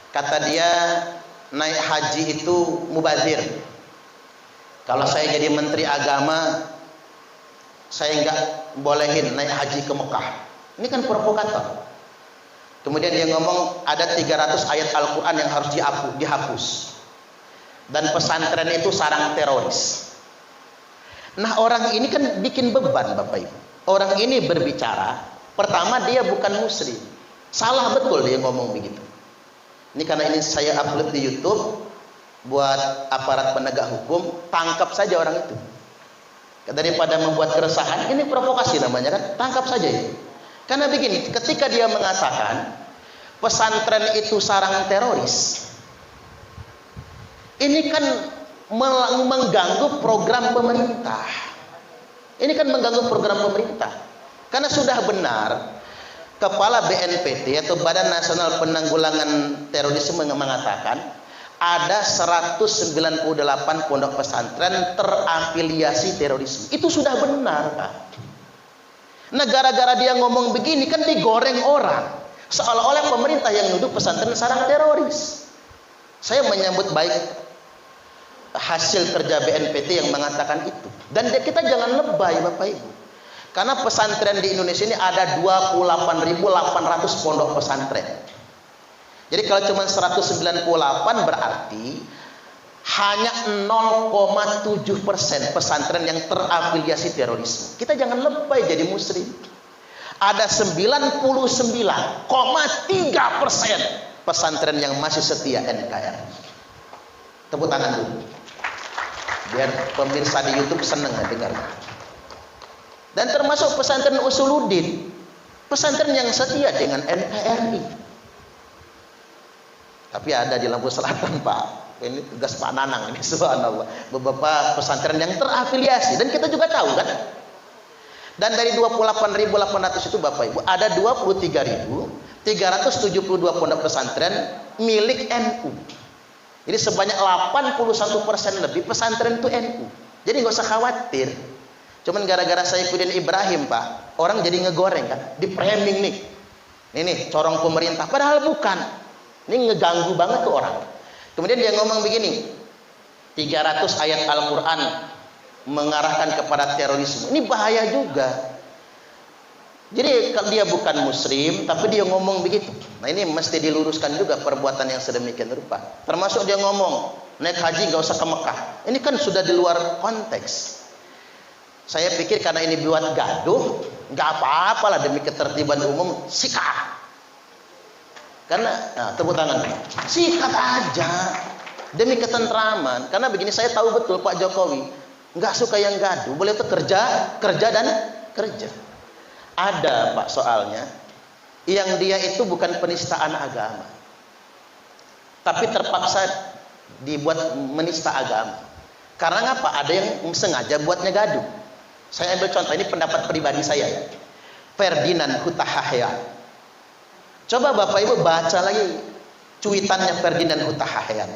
Kata dia naik haji itu mubazir. Kalau saya jadi menteri agama, saya nggak bolehin naik haji ke Mekah. Ini kan provokator. Kemudian dia ngomong ada 300 ayat Al-Quran yang harus dihapus. Dan pesantren itu sarang teroris. Nah orang ini kan bikin beban Bapak Ibu. Orang ini berbicara, pertama dia bukan muslim. Salah betul dia ngomong begitu. Ini karena ini saya upload di YouTube buat aparat penegak hukum, tangkap saja orang itu. Daripada membuat keresahan, ini provokasi namanya kan, tangkap saja itu. Karena begini, ketika dia mengatakan pesantren itu sarang teroris, ini kan mengganggu program pemerintah. Ini kan mengganggu program pemerintah. Karena sudah benar Kepala BNPT atau Badan Nasional Penanggulangan Terorisme mengatakan ada 198 pondok pesantren terafiliasi terorisme. Itu sudah benar Pak. Nah gara-gara dia ngomong begini kan digoreng orang, seolah-olah pemerintah yang nuduh pesantren sarang teroris. Saya menyambut baik hasil kerja BNPT yang mengatakan itu. Dan kita jangan lebay Bapak Ibu. Karena pesantren di Indonesia ini ada 28.800 pondok pesantren. Jadi kalau cuma 198 berarti hanya 0,7% pesantren yang terafiliasi terorisme. Kita jangan lebay jadi muslim. Ada 99,3% pesantren yang masih setia NKRI. Tepuk tangan dulu. Biar pemirsa di YouTube senang dengar. Dan termasuk pesantren Usuluddin, pesantren yang setia dengan NKRI. Tapi ada di Lampung Selatan Pak, ini tugas Pak Nanang ini subhanallah, beberapa pesantren yang terafiliasi dan kita juga tahu kan. Dan dari 28.800 itu Bapak Ibu ada 23.372 pondok pesantren milik NU. Jadi sebanyak 81% lebih pesantren itu NU. Jadi nggak usah khawatir. Cuman gara-gara Saifuddin Ibrahim Pak, orang jadi ngegoreng kan, di framing nih. Ini corong pemerintah, padahal bukan. Ini ngeganggu banget tuh orang. Kemudian dia ngomong begini, 300 ayat Al-Quran mengarahkan kepada terorisme. Ini bahaya juga. Jadi kalau dia bukan muslim, tapi dia ngomong begitu. Nah ini mesti diluruskan juga perbuatan yang sedemikian rupa. Termasuk dia ngomong, naik haji gak usah ke Mekah. Ini kan sudah di luar konteks. Saya pikir karena ini buat gaduh, nggak apa-apalah demi ketertiban umum, sikat. Karena, nah, tepuk tangan, sikat aja demi ketentraman. Karena begini, saya tahu betul Pak Jokowi nggak suka yang gaduh. Boleh tuh kerja dan kerja. Ada Pak soalnya, yang dia itu bukan penistaan agama, tapi terpaksa dibuat menista agama. Karena ngapa? Ada yang sengaja buatnya gaduh. Saya ambil contoh, ini pendapat pribadi saya. Ferdinand Huta Heian. Coba Bapak Ibu baca lagi cuitannya Ferdinand Huta Heian.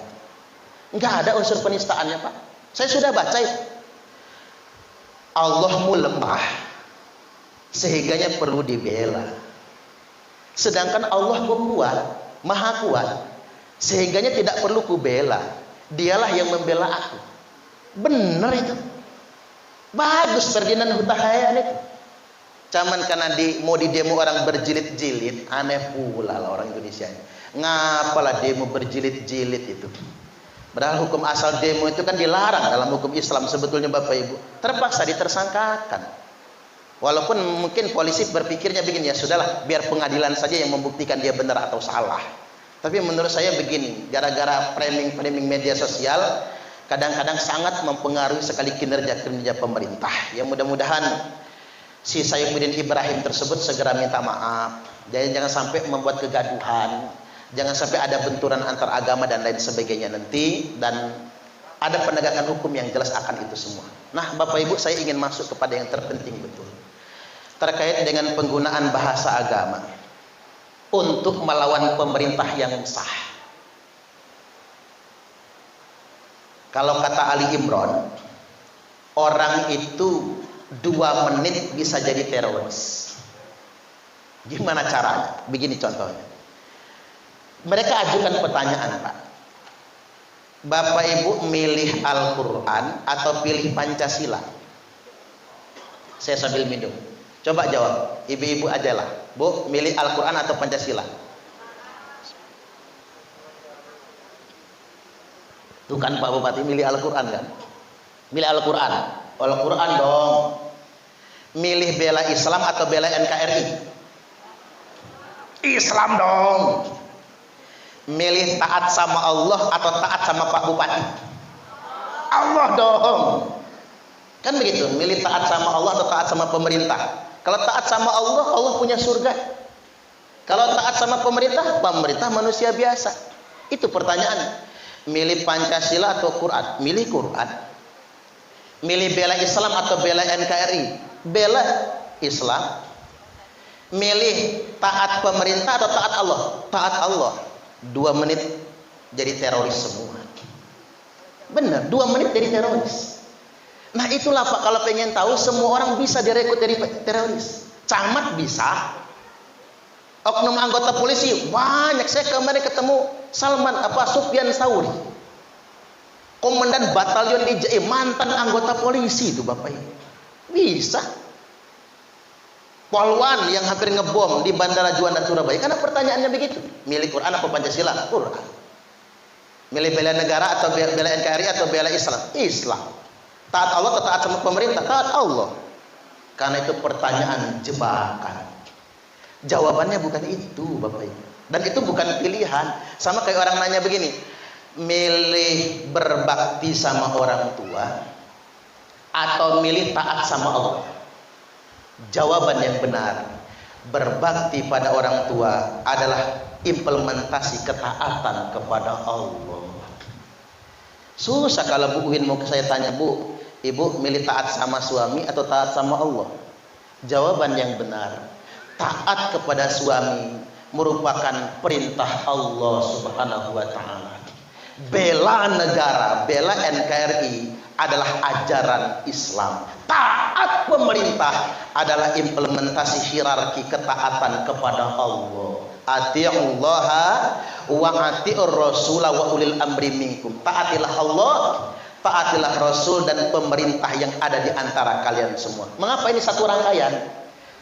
Enggak ada unsur penistaannya Pak. Saya sudah baca itu. Allahmu lemah sehingganya perlu dibela. Sedangkan Allah kuat, maha kuat, sehingganya tidak perlu kubela. Dialah yang membela aku. Benar itu. Bagus Ferdinand Huta Heian itu. Cuman karena mau di demo orang berjilid-jilid, aneh pula lah orang Indonesia. Ngapalah demo berjilid-jilid itu. Padahal hukum asal demo itu kan dilarang dalam hukum Islam sebetulnya Bapak Ibu. Terpaksa ditersangkakan. Walaupun mungkin polisi berpikirnya begini, ya sudahlah, biar pengadilan saja yang membuktikan dia benar atau salah. Tapi menurut saya begini, gara-gara framing media sosial, kadang-kadang sangat mempengaruhi sekali kinerja pemerintah. Ya mudah-mudahan si Saifuddin Ibrahim tersebut segera minta maaf. Jangan sampai membuat kegaduhan, jangan sampai ada benturan antar agama dan lain sebagainya nanti, dan ada penegakan hukum yang jelas akan itu semua. Nah Bapak Ibu, saya ingin masuk kepada yang terpenting betul. terkait dengan penggunaan bahasa agama untuk melawan pemerintah yang sah. Kalau kata Ali Imran, orang itu 2 menit bisa jadi teroris. Gimana caranya? Begini contohnya. Mereka ajukan pertanyaan, Pak. Bapak Ibu milih Al-Quran atau pilih Pancasila? Saya sambil minum. Coba jawab, ibu-ibu aja lah. Bu, milih Al-Quran atau Pancasila? Tuh kan Pak Bupati milih Al-Quran kan? Milih Al-Quran. Al-Quran dong. Milih bela Islam atau bela NKRI? Islam dong. Milih taat sama Allah atau taat sama Pak Bupati? Allah dong. Kan begitu, milih taat sama Allah atau taat sama pemerintah. Kalau taat sama Allah, Allah punya surga. Kalau taat sama pemerintah, pemerintah manusia biasa. Itu pertanyaan. Milih Pancasila atau Quran? Milih Quran. Milih bela Islam atau bela NKRI? Bela Islam. Milih taat pemerintah atau taat Allah? Taat Allah. 2 menit jadi teroris semua. Benar, 2 menit jadi teroris. Nah itulah Pak, kalau pengen tahu, semua orang bisa direkrut dari teroris. Camat bisa, oknum anggota polisi banyak. Saya kemarin ketemu Sufyan Sauri, komandan batalion IJI, mantan anggota polisi itu Bapak Ibu. Bisa. Polwan yang hampir ngebom di Bandara Juanda Surabaya. Karena pertanyaannya begitu, milih Quran atau Pancasila? Quran. Milih bela negara atau bela NKRI atau bela Islam? Islam. Taat Allah atau taat sama pemerintah? Taat Allah. Karena itu pertanyaan jebakan. Jawabannya bukan itu Bapak Ibu. Dan itu bukan pilihan. Sama kayak orang nanya begini, milih berbakti sama orang tua atau milih taat sama Allah? Jawaban yang benar, berbakti pada orang tua adalah implementasi ketaatan kepada Allah. Susah kalau Bu Uin mau saya tanya, Bu, Ibu milih taat sama suami atau taat sama Allah? Jawaban yang benar, taat kepada suami merupakan perintah Allah Subhanahu wa taala. Bela negara, bela NKRI adalah ajaran Islam. Taat pemerintah adalah implementasi hierarki ketaatan kepada Allah. Atiullaha wa atiur rasul wa ulil amri minkum. Taatilah Allah, taatilah Rasul dan pemerintah yang ada di antara kalian semua. Mengapa ini satu rangkaian?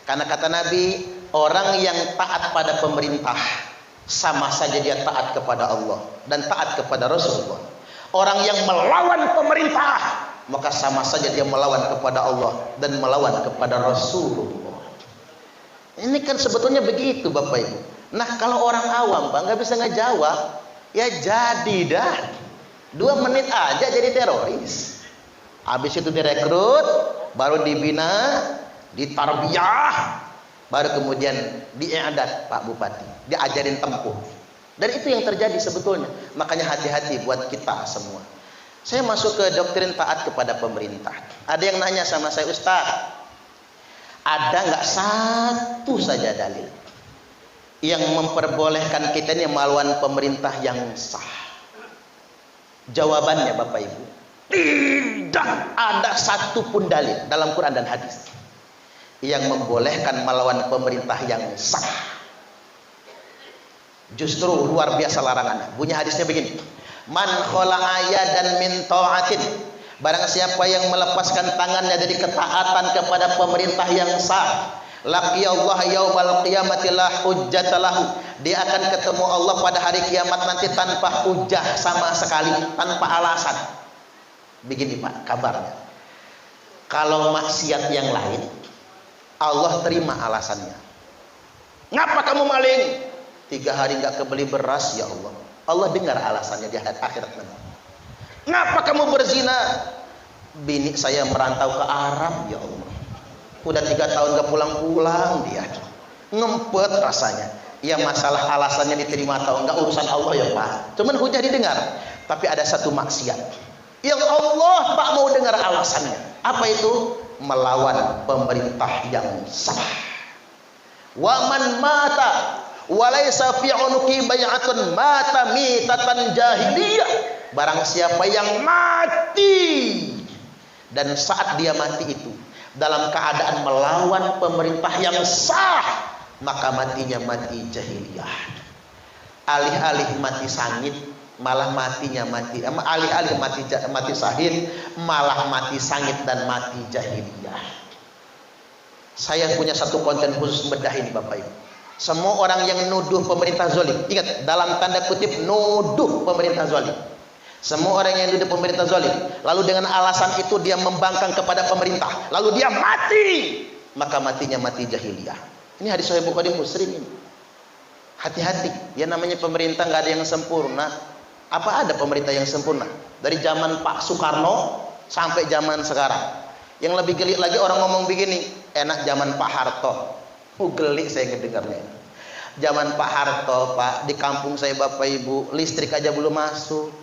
Karena kata Nabi, orang yang taat pada pemerintah sama saja dia taat kepada Allah dan taat kepada Rasulullah. Orang yang melawan pemerintah maka sama saja dia melawan kepada Allah dan melawan kepada Rasulullah. Ini kan sebetulnya begitu Bapak Ibu. Nah kalau orang awam Pak nggak bisa ngejawab, ya jadi dah 2 menit aja jadi teroris. Habis itu direkrut, baru dibina, ditarbiyah, baru kemudian diiadat Pak Bupati, diajarin tempuh. Dan itu yang terjadi sebetulnya. Makanya hati-hati buat kita semua. Saya masuk ke doktrin taat kepada pemerintah. Ada yang nanya sama saya, Ustaz, ada nggak satu saja dalil yang memperbolehkan kita ini melawan pemerintah yang sah? Jawabannya Bapak Ibu, tidak ada satupun dalil dalam Quran dan hadis yang membolehkan melawan pemerintah yang sah. Justru luar biasa larangannya. Bunyi hadisnya begini, man khala'a yadan min ta'atin, barang siapa yang melepaskan tangannya dari ketaatan kepada pemerintah yang sah, laqiyallaha yaumal qiyamati la hujjatalahu, dia akan ketemu Allah pada hari kiamat nanti tanpa hujah sama sekali, tanpa alasan. Begini Pak kabarnya, kalau maksiat yang lain Allah terima alasannya. Ngapa kamu maling? 3 hari nggak kebeli beras, ya Allah. Allah dengar alasannya di akhirat nanti. Ngapa kamu berzina? Bini saya merantau ke Arab, ya Allah. Udah 3 tahun nggak pulang-pulang dia. Ngempet rasanya. Ya masalah alasannya diterima atau enggak urusan Allah ya Pak. Cuman hujah didengar. Tapi ada satu maksiat yang Allah tak mau dengar alasannya. Apa itu? melawan pemerintah yang sah. Wa man mata walaysa fi unuqi bai'atun mata mitatan jahiliyah. Barang siapa yang mati dan saat dia mati itu dalam keadaan melawan pemerintah yang sah, maka matinya mati jahiliyah. Alih-alih mati sangit, malah matinya mati, alih-alih mati sahid, malah mati sangit dan mati jahiliyah. Saya punya satu konten khusus bedah ini Bapak Ibu. Semua orang yang nuduh pemerintah zalim, ingat dalam tanda kutip nuduh pemerintah zalim. Semua orang yang nuduh pemerintah zalim, lalu dengan alasan itu dia membangkang kepada pemerintah, lalu dia mati, maka matinya mati jahiliyah. Ini hadis Sahih Bukhari Muslim ini. Hati-hati, ya namanya pemerintah nggak ada yang sempurna. Apa ada pemerintah yang sempurna? Dari zaman Pak Soekarno sampai zaman sekarang. Yang lebih geli lagi orang ngomong begini, enak zaman Pak Harto. Geli saya ngedengarnya. Zaman Pak Harto, Pak, di kampung saya Bapak Ibu, listrik aja belum masuk.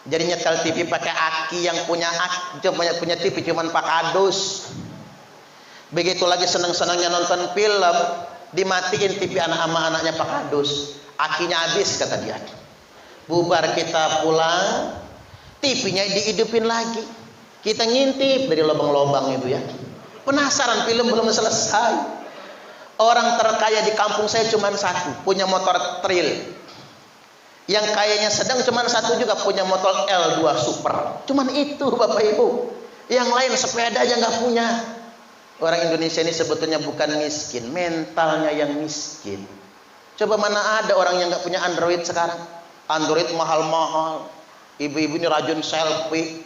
Jadi nyetel TV pakai aki, yang punya TV cuman Pak Kadus. Begitu lagi senang-senangnya nonton film, dimatiin TV anak sama anaknya Pak Kadus. Akinya habis kata dia. Bubar kita pulang, TV-nya dihidupin lagi. Kita ngintip dari lubang-lubang itu ya. Penasaran, film belum selesai. Orang terkaya di kampung saya cuma satu, punya motor trail. Yang kayaknya sedang cuma satu juga, punya motor L2 Super. Cuman itu Bapak Ibu. Yang lain sepeda aja nggak punya. Orang Indonesia ini sebetulnya bukan miskin, mentalnya yang miskin. Coba mana ada orang yang nggak punya Android sekarang? Android mahal-mahal. Ibu-ibu ini rajin selfie.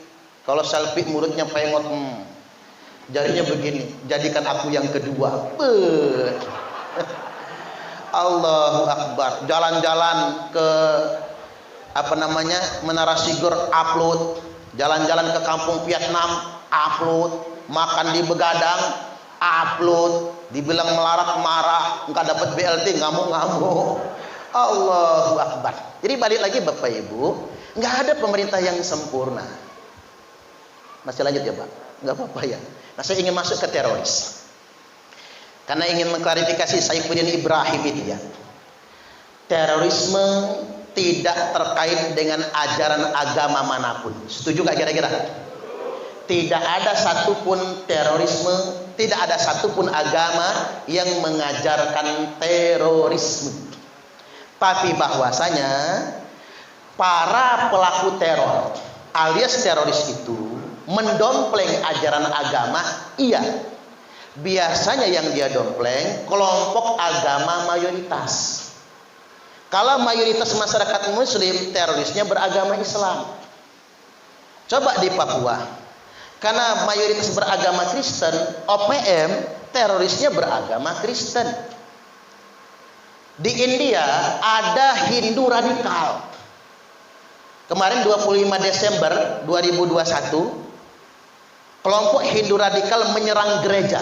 Kalau selfie mulutnya pengot, jarinya begini. Jadikan aku yang kedua. Allahu Akbar. Jalan-jalan ke Menara Sigur, upload. Jalan-jalan ke kampung Vietnam, upload. Makan di Begadang, upload. Dibilang melarat marah, nggak dapat BLT ngamuk-ngamuk. Allahu Akbar. Jadi balik lagi Bapak Ibu, nggak ada pemerintah yang sempurna. Masih lanjut ya Pak? Nggak apa-apa ya. Nah saya ingin masuk ke teroris. Karena ingin mengklarifikasi Saifuddin Ibrahim itu ya. Terorisme tidak terkait dengan ajaran agama manapun. Setuju gak kira-kira? Tidak ada satupun terorisme, tidak ada satupun agama yang mengajarkan terorisme. Tapi bahwasanya para pelaku teror alias teroris itu mendompleng ajaran agama, iya. Biasanya yang dia dompleng kelompok agama mayoritas. Kalau mayoritas masyarakat muslim, terorisnya beragama Islam. Coba di Papua, karena mayoritas beragama Kristen, OPM terorisnya beragama Kristen. Di India ada Hindu radikal. Kemarin 25 Desember 2021, kelompok Hindu radikal menyerang gereja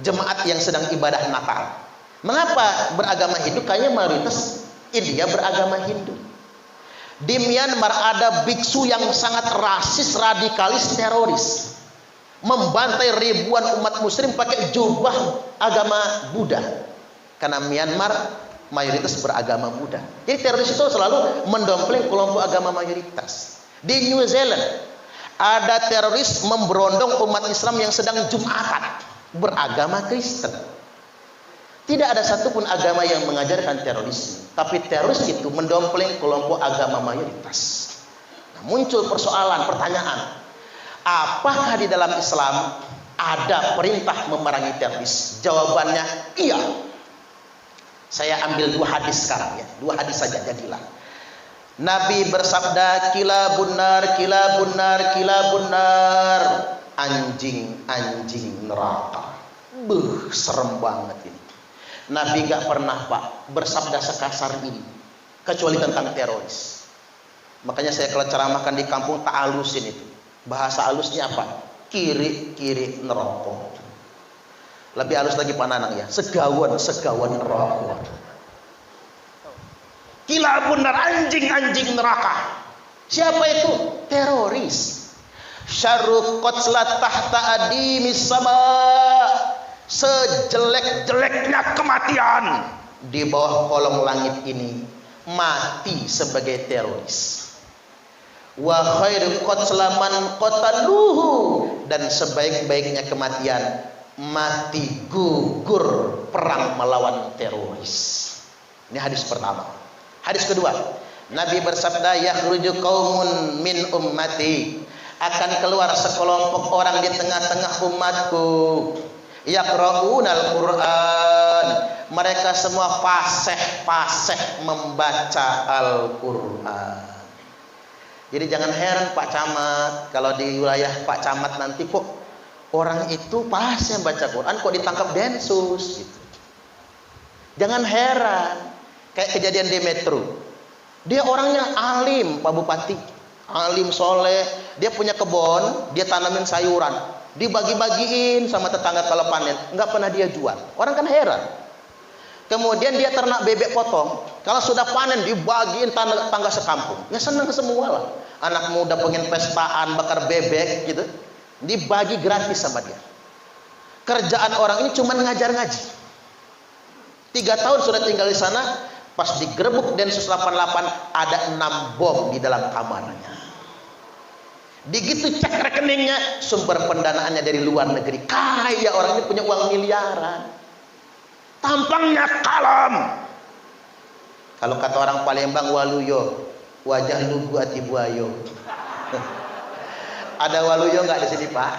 jemaat yang sedang ibadah Natal. Mengapa beragama Hindu? Kayaknya mayoritas India beragama Hindu. Di Myanmar ada biksu yang sangat rasis, radikalis, teroris, membantai ribuan umat muslim pakai jubah agama Buddha. Karena Myanmar mayoritas beragama Buddha. Jadi teroris itu selalu mendompleng kelompok agama mayoritas. Di New Zealand ada teroris memberondong umat Islam yang sedang Jumatan, beragama Kristen. Tidak ada satupun agama yang mengajarkan terorisme, tapi teroris itu mendompleng kelompok agama mayoritas. Nah, muncul persoalan, pertanyaan, apakah di dalam Islam ada perintah memerangi teroris? Jawabannya iya. Saya ambil 2 hadis sekarang ya, 2 hadis saja jadilah. Nabi bersabda, kilabun nar, kilabun nar, kilabun nar, anjing-anjing neraka. Serem banget ini. Nabi gak pernah Pak bersabda sekasar ini, kecuali tentang teroris. Makanya saya kalau ceramahkan di kampung tak halusin itu. Bahasa halusnya apa? Kiri-kiri neraka. Lebih halus lagi Pak Nanang ya, segawan neraka. Kilabun nar, anjing-anjing neraka. Siapa itu? Teroris. syarru qatla tahta adimis sama, sejelek-jeleknya kematian di bawah kolong langit ini mati sebagai teroris. Wa khairu qatla man qataluhu, dan sebaik-baiknya kematian mati gugur perang melawan teroris. Ini hadis pertama. Hadis kedua, Nabi bersabda, yakhruju qaumun min ummati, akan keluar sekelompok orang di tengah-tengah umatku, yaqra'unal Qur'an, mereka semua fasih membaca Al-Qur'an. Jadi jangan heran Pak Camat, kalau di wilayah Pak Camat nanti kok orang itu fasih baca Quran, kok ditangkap Densus gitu. Jangan heran, kayak kejadian di Metro. Dia orangnya alim, Pak Bupati, alim soleh, dia punya kebun, dia tanamin sayuran, dibagi-bagiin sama tetangga kalau panen, nggak pernah dia jual. Orang kan heran. Kemudian dia ternak bebek potong, kalau sudah panen dibagiin tangga sekampung. Ya senang semua lah. Anak muda pengen pestaan bakar bebek gitu, dibagi gratis sama dia. Kerjaan orang ini cuma ngajar ngaji. 3 tahun sudah tinggal di sana, pas digerebek Densus 88 ada 6 bom di dalam kamarnya. Begitu cek rekeningnya, sumber pendanaannya dari luar negeri. Kaya orang ini, punya uang miliaran. Tampangnya kalem. Kalau kata orang Palembang, waluyo, wajah lugu ati buayo. Ada waluyo nggak di sini Pak?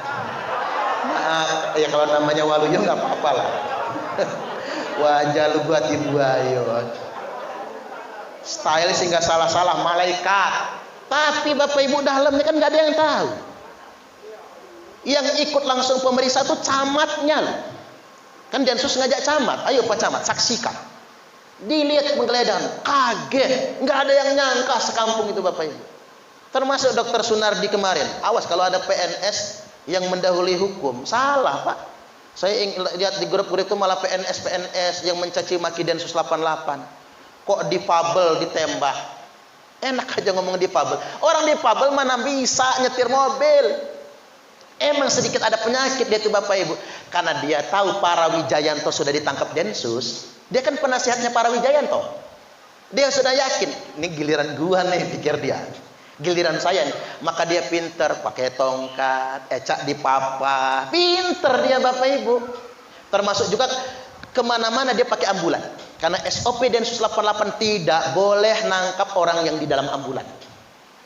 Nah, ya kalau namanya waluyo nggak apa-apa lah. Wajah lugu ati buayo. Style sehingga salah-salah malaikat. Tapi Bapak Ibu dalamnya kan nggak ada yang tahu. Yang ikut langsung pemeriksa itu camatnya loh. Kan Densus ngajak camat, ayo Pak Camat saksikan. Dilihat penggeledahan, kaget, nggak ada yang nyangka sekampung itu Bapak Ibu. Termasuk Dr. Sunardi kemarin. Awas kalau ada PNS yang mendahului hukum, salah Pak. Saya lihat di grup-grup itu malah PNS yang mencaci maki Densus 88. Kok difabel ditembak? Enak aja ngomong difabel. Orang difabel mana bisa nyetir mobil. Emang sedikit ada penyakit dia itu Bapak Ibu. Karena dia tahu Para Wijayanto sudah ditangkap Densus. Dia kan penasihatnya Para Wijayanto. Dia sudah yakin, ini giliran gua nih, pikir dia. Giliran saya nih. Maka dia pinter, pakai tongkat, ecak di papa. Pinter dia Bapak Ibu. Termasuk juga kemana-mana dia pakai ambulan. Karena SOP Densus 88 tidak boleh nangkap orang yang di dalam ambulan.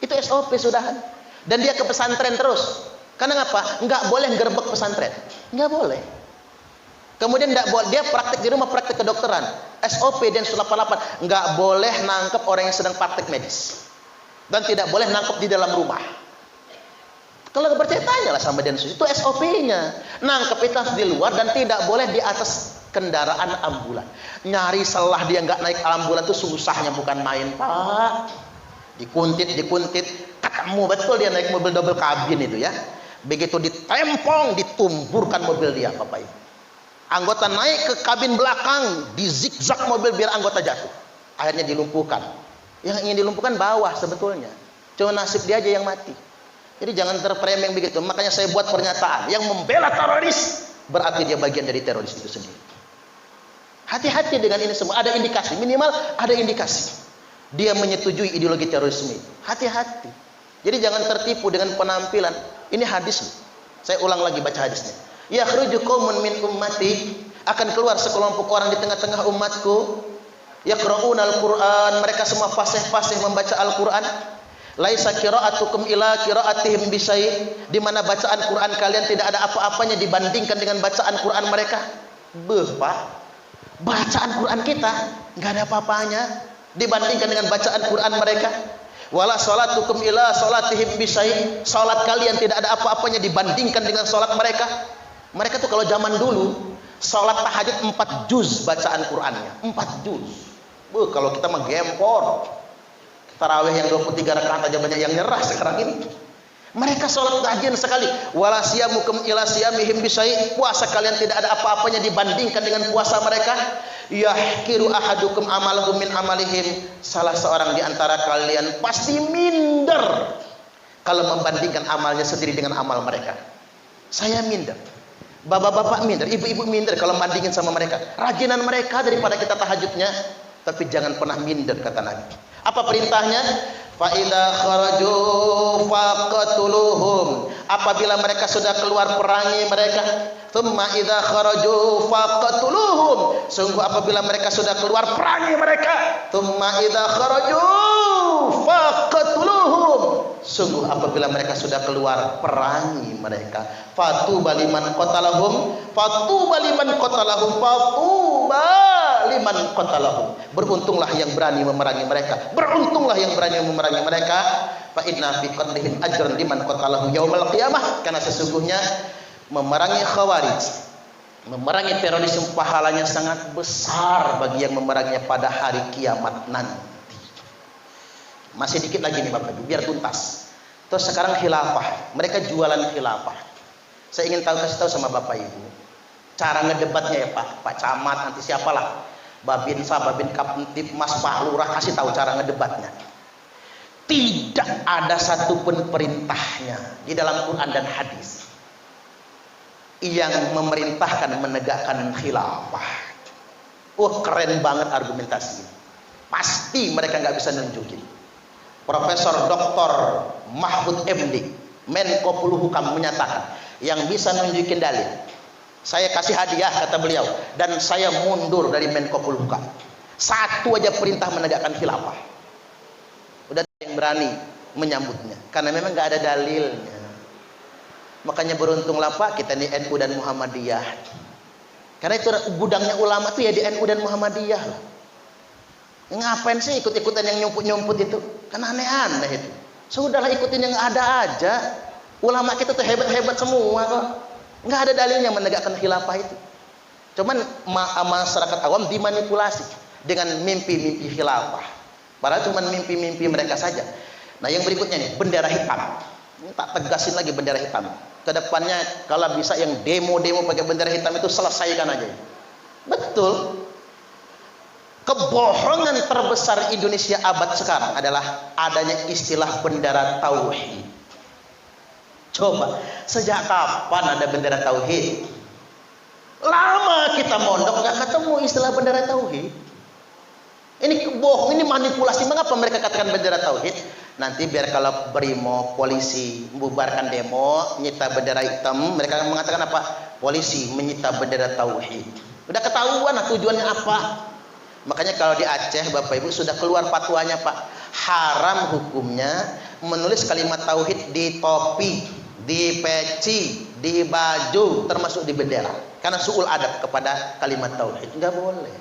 Itu SOP sudahan. Dan dia ke pesantren terus. Karena apa? Nggak boleh gerbek pesantren. Nggak boleh. Kemudian dia praktek di rumah, praktek kedokteran. SOP Densus 88 nggak boleh nangkep orang yang sedang praktek medis. Dan tidak boleh nangkep di dalam rumah. Kalau nggak percaya tanyalah sama Densus. Itu SOP-nya. Nangkep itu harus di luar dan tidak boleh di atas kendaraan ambulan. Nyari selah dia nggak naik ambulan itu susahnya bukan main Pak. Dikuntit. Ketemu betul dia naik mobil double kabin itu ya. Begitu ditempong, ditumburkan mobil dia Bapak Ibu. Anggota naik ke kabin belakang, dizigzag mobil biar anggota jatuh. Akhirnya dilumpuhkan. Yang ingin dilumpuhkan bawah sebetulnya. Cuma nasib dia aja yang mati. Jadi jangan terframing begitu. Makanya saya buat pernyataan, yang membela teroris berarti dia bagian dari teroris itu sendiri. Hati-hati dengan ini semua. Ada indikasi, minimal ada indikasi dia menyetujui ideologi terorisme. Hati-hati. Jadi jangan tertipu dengan penampilan. Ini hadis. Saya ulang lagi baca hadisnya. Yakhruju qaumun min ummati, akan keluar sekelompok orang di tengah-tengah umatku. Yaqra'unal Qur'an, mereka semua fasih membaca Al-Qur'an. Laisa qira'atukum ila qira'atihim bisyai, di mana bacaan Quran kalian tidak ada apa-apanya dibandingkan dengan bacaan Quran mereka. Pak. Bacaan Quran kita enggak ada apa-apanya dibandingkan dengan bacaan Quran mereka. Wala salatukum ila salatihim bisyai, salat kalian tidak ada apa-apanya dibandingkan dengan salat mereka. Mereka tuh kalau zaman dulu salat tahajud 4 juz bacaan Qur'annya, 4 juz. Kalau kita mah gempor. Tarawih yang 23 rakaat aja banyak yang nyerah sekarang ini. Mereka salat rajin sekali. Wala siyamukum ila siyamihim bisyai, puasa kalian tidak ada apa-apanya dibandingkan dengan puasa mereka. Yahkiru ahadukum amalahu min amalihim, salah seorang di antara kalian pasti minder kalau membandingkan amalnya sendiri dengan amal mereka. Saya minder, bapak-bapak minder, ibu-ibu minder kalau bandingin sama mereka. Rajinan mereka daripada kita tahajudnya. Tapi jangan pernah minder, kata Nabi. Apa perintahnya? Fa idza kharaju faqatuluhum. Apabila mereka sudah keluar, perangi mereka. Tsumma idza kharaju faqatuluhum. Sungguh apabila mereka sudah keluar, perangi mereka. Tsumma idza kharaju faqatuluhum. Sungguh apabila mereka sudah keluar, perangi mereka. Fatuba liman qatalahum, fatuba liman qatalahum, fatuba liman qatalahum. Beruntunglah yang berani memerangi mereka. Beruntunglah yang berani memerangi mereka. Fa inna fi qatlihim ajran liman qatalahu yaumal qiyamah. Karena sesungguhnya memerangi khawarij, memerangi terorisme pahalanya sangat besar bagi yang memeranginya pada hari kiamat nanti. Masih dikit lagi nih Bapak Ibu, biar tuntas. Terus sekarang khilafah, mereka jualan khilafah. Saya ingin kasih tahu sama Bapak Ibu, cara ngedebatnya ya Pak Camat, nanti siapalah, Babinsa, Babin Kaptip, Mas Pak Lurah, kasih tahu cara ngedebatnya. Tidak ada satupun perintahnya di dalam Quran dan hadis yang memerintahkan menegakkan khilafah. Keren banget argumentasi. Pasti mereka nggak bisa nunjukin. Profesor Dr. Mahfud MD, Menko Polhukam menyatakan, yang bisa nunjukin dalil, saya kasih hadiah, kata beliau, dan saya mundur dari Menko Polhukam. Satu aja perintah menegakkan khilafah. Udah yang berani menyambutnya, karena memang nggak ada dalilnya. Makanya beruntunglah Pak kita di NU dan Muhammadiyah. Karena itu gudangnya ulama itu ya di NU dan Muhammadiyah lah. Ngapain sih ikut-ikutan yang nyumput-nyumput itu? Kan aneh-aneh itu. Sudahlah ikutin yang ada aja. Ulama kita tuh hebat-hebat semua kok. Nggak ada dalilnya menegakkan khilafah itu. Cuman masyarakat awam dimanipulasi dengan mimpi-mimpi khilafah. Padahal cuma mimpi-mimpi mereka saja. Nah yang berikutnya nih, bendera hitam. Ini tak tegasin lagi bendera hitam. Kedepannya kalau bisa yang demo-demo pakai bendera hitam itu selesaikan aja. Betul. Kebohongan terbesar Indonesia abad sekarang adalah adanya istilah bendera tauhid. Coba, sejak kapan ada bendera tauhid? Lama kita mondok nggak ketemu istilah bendera tauhid. Ini bohong, ini manipulasi. Mengapa mereka katakan bendera tauhid? Nanti biar kalau brimo, polisi membubarkan demo, nyita bendera hitam, mereka mengatakan apa? Polisi menyita bendera tauhid. Udah ketahuan lah tujuannya apa. Makanya kalau di Aceh Bapak Ibu sudah keluar fatwanya Pak, haram hukumnya menulis kalimat tauhid di topi, di peci, di baju, termasuk di bendera. Karena su'ul adab kepada kalimat tauhid, enggak boleh.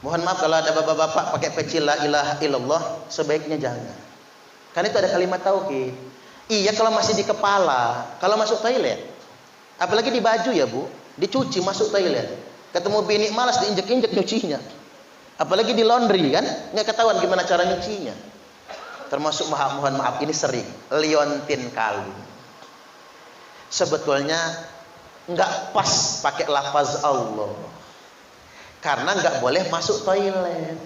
Mohon maaf kalau ada bapak-bapak pakai peci la ilaha illallah, sebaiknya jangan. Karena itu ada kalimat tauhid. Iya kalau masih di kepala, kalau masuk toilet, apalagi di baju ya Bu, dicuci masuk toilet. Ketemu bini malas diinjek-injek nyucinya. Apalagi di laundry kan, nggak ketahuan gimana cara nyucinya. Termasuk mohon maaf ini sering liontin kalung. Sebetulnya nggak pas pakai lafaz Allah. Karena nggak boleh masuk toilet.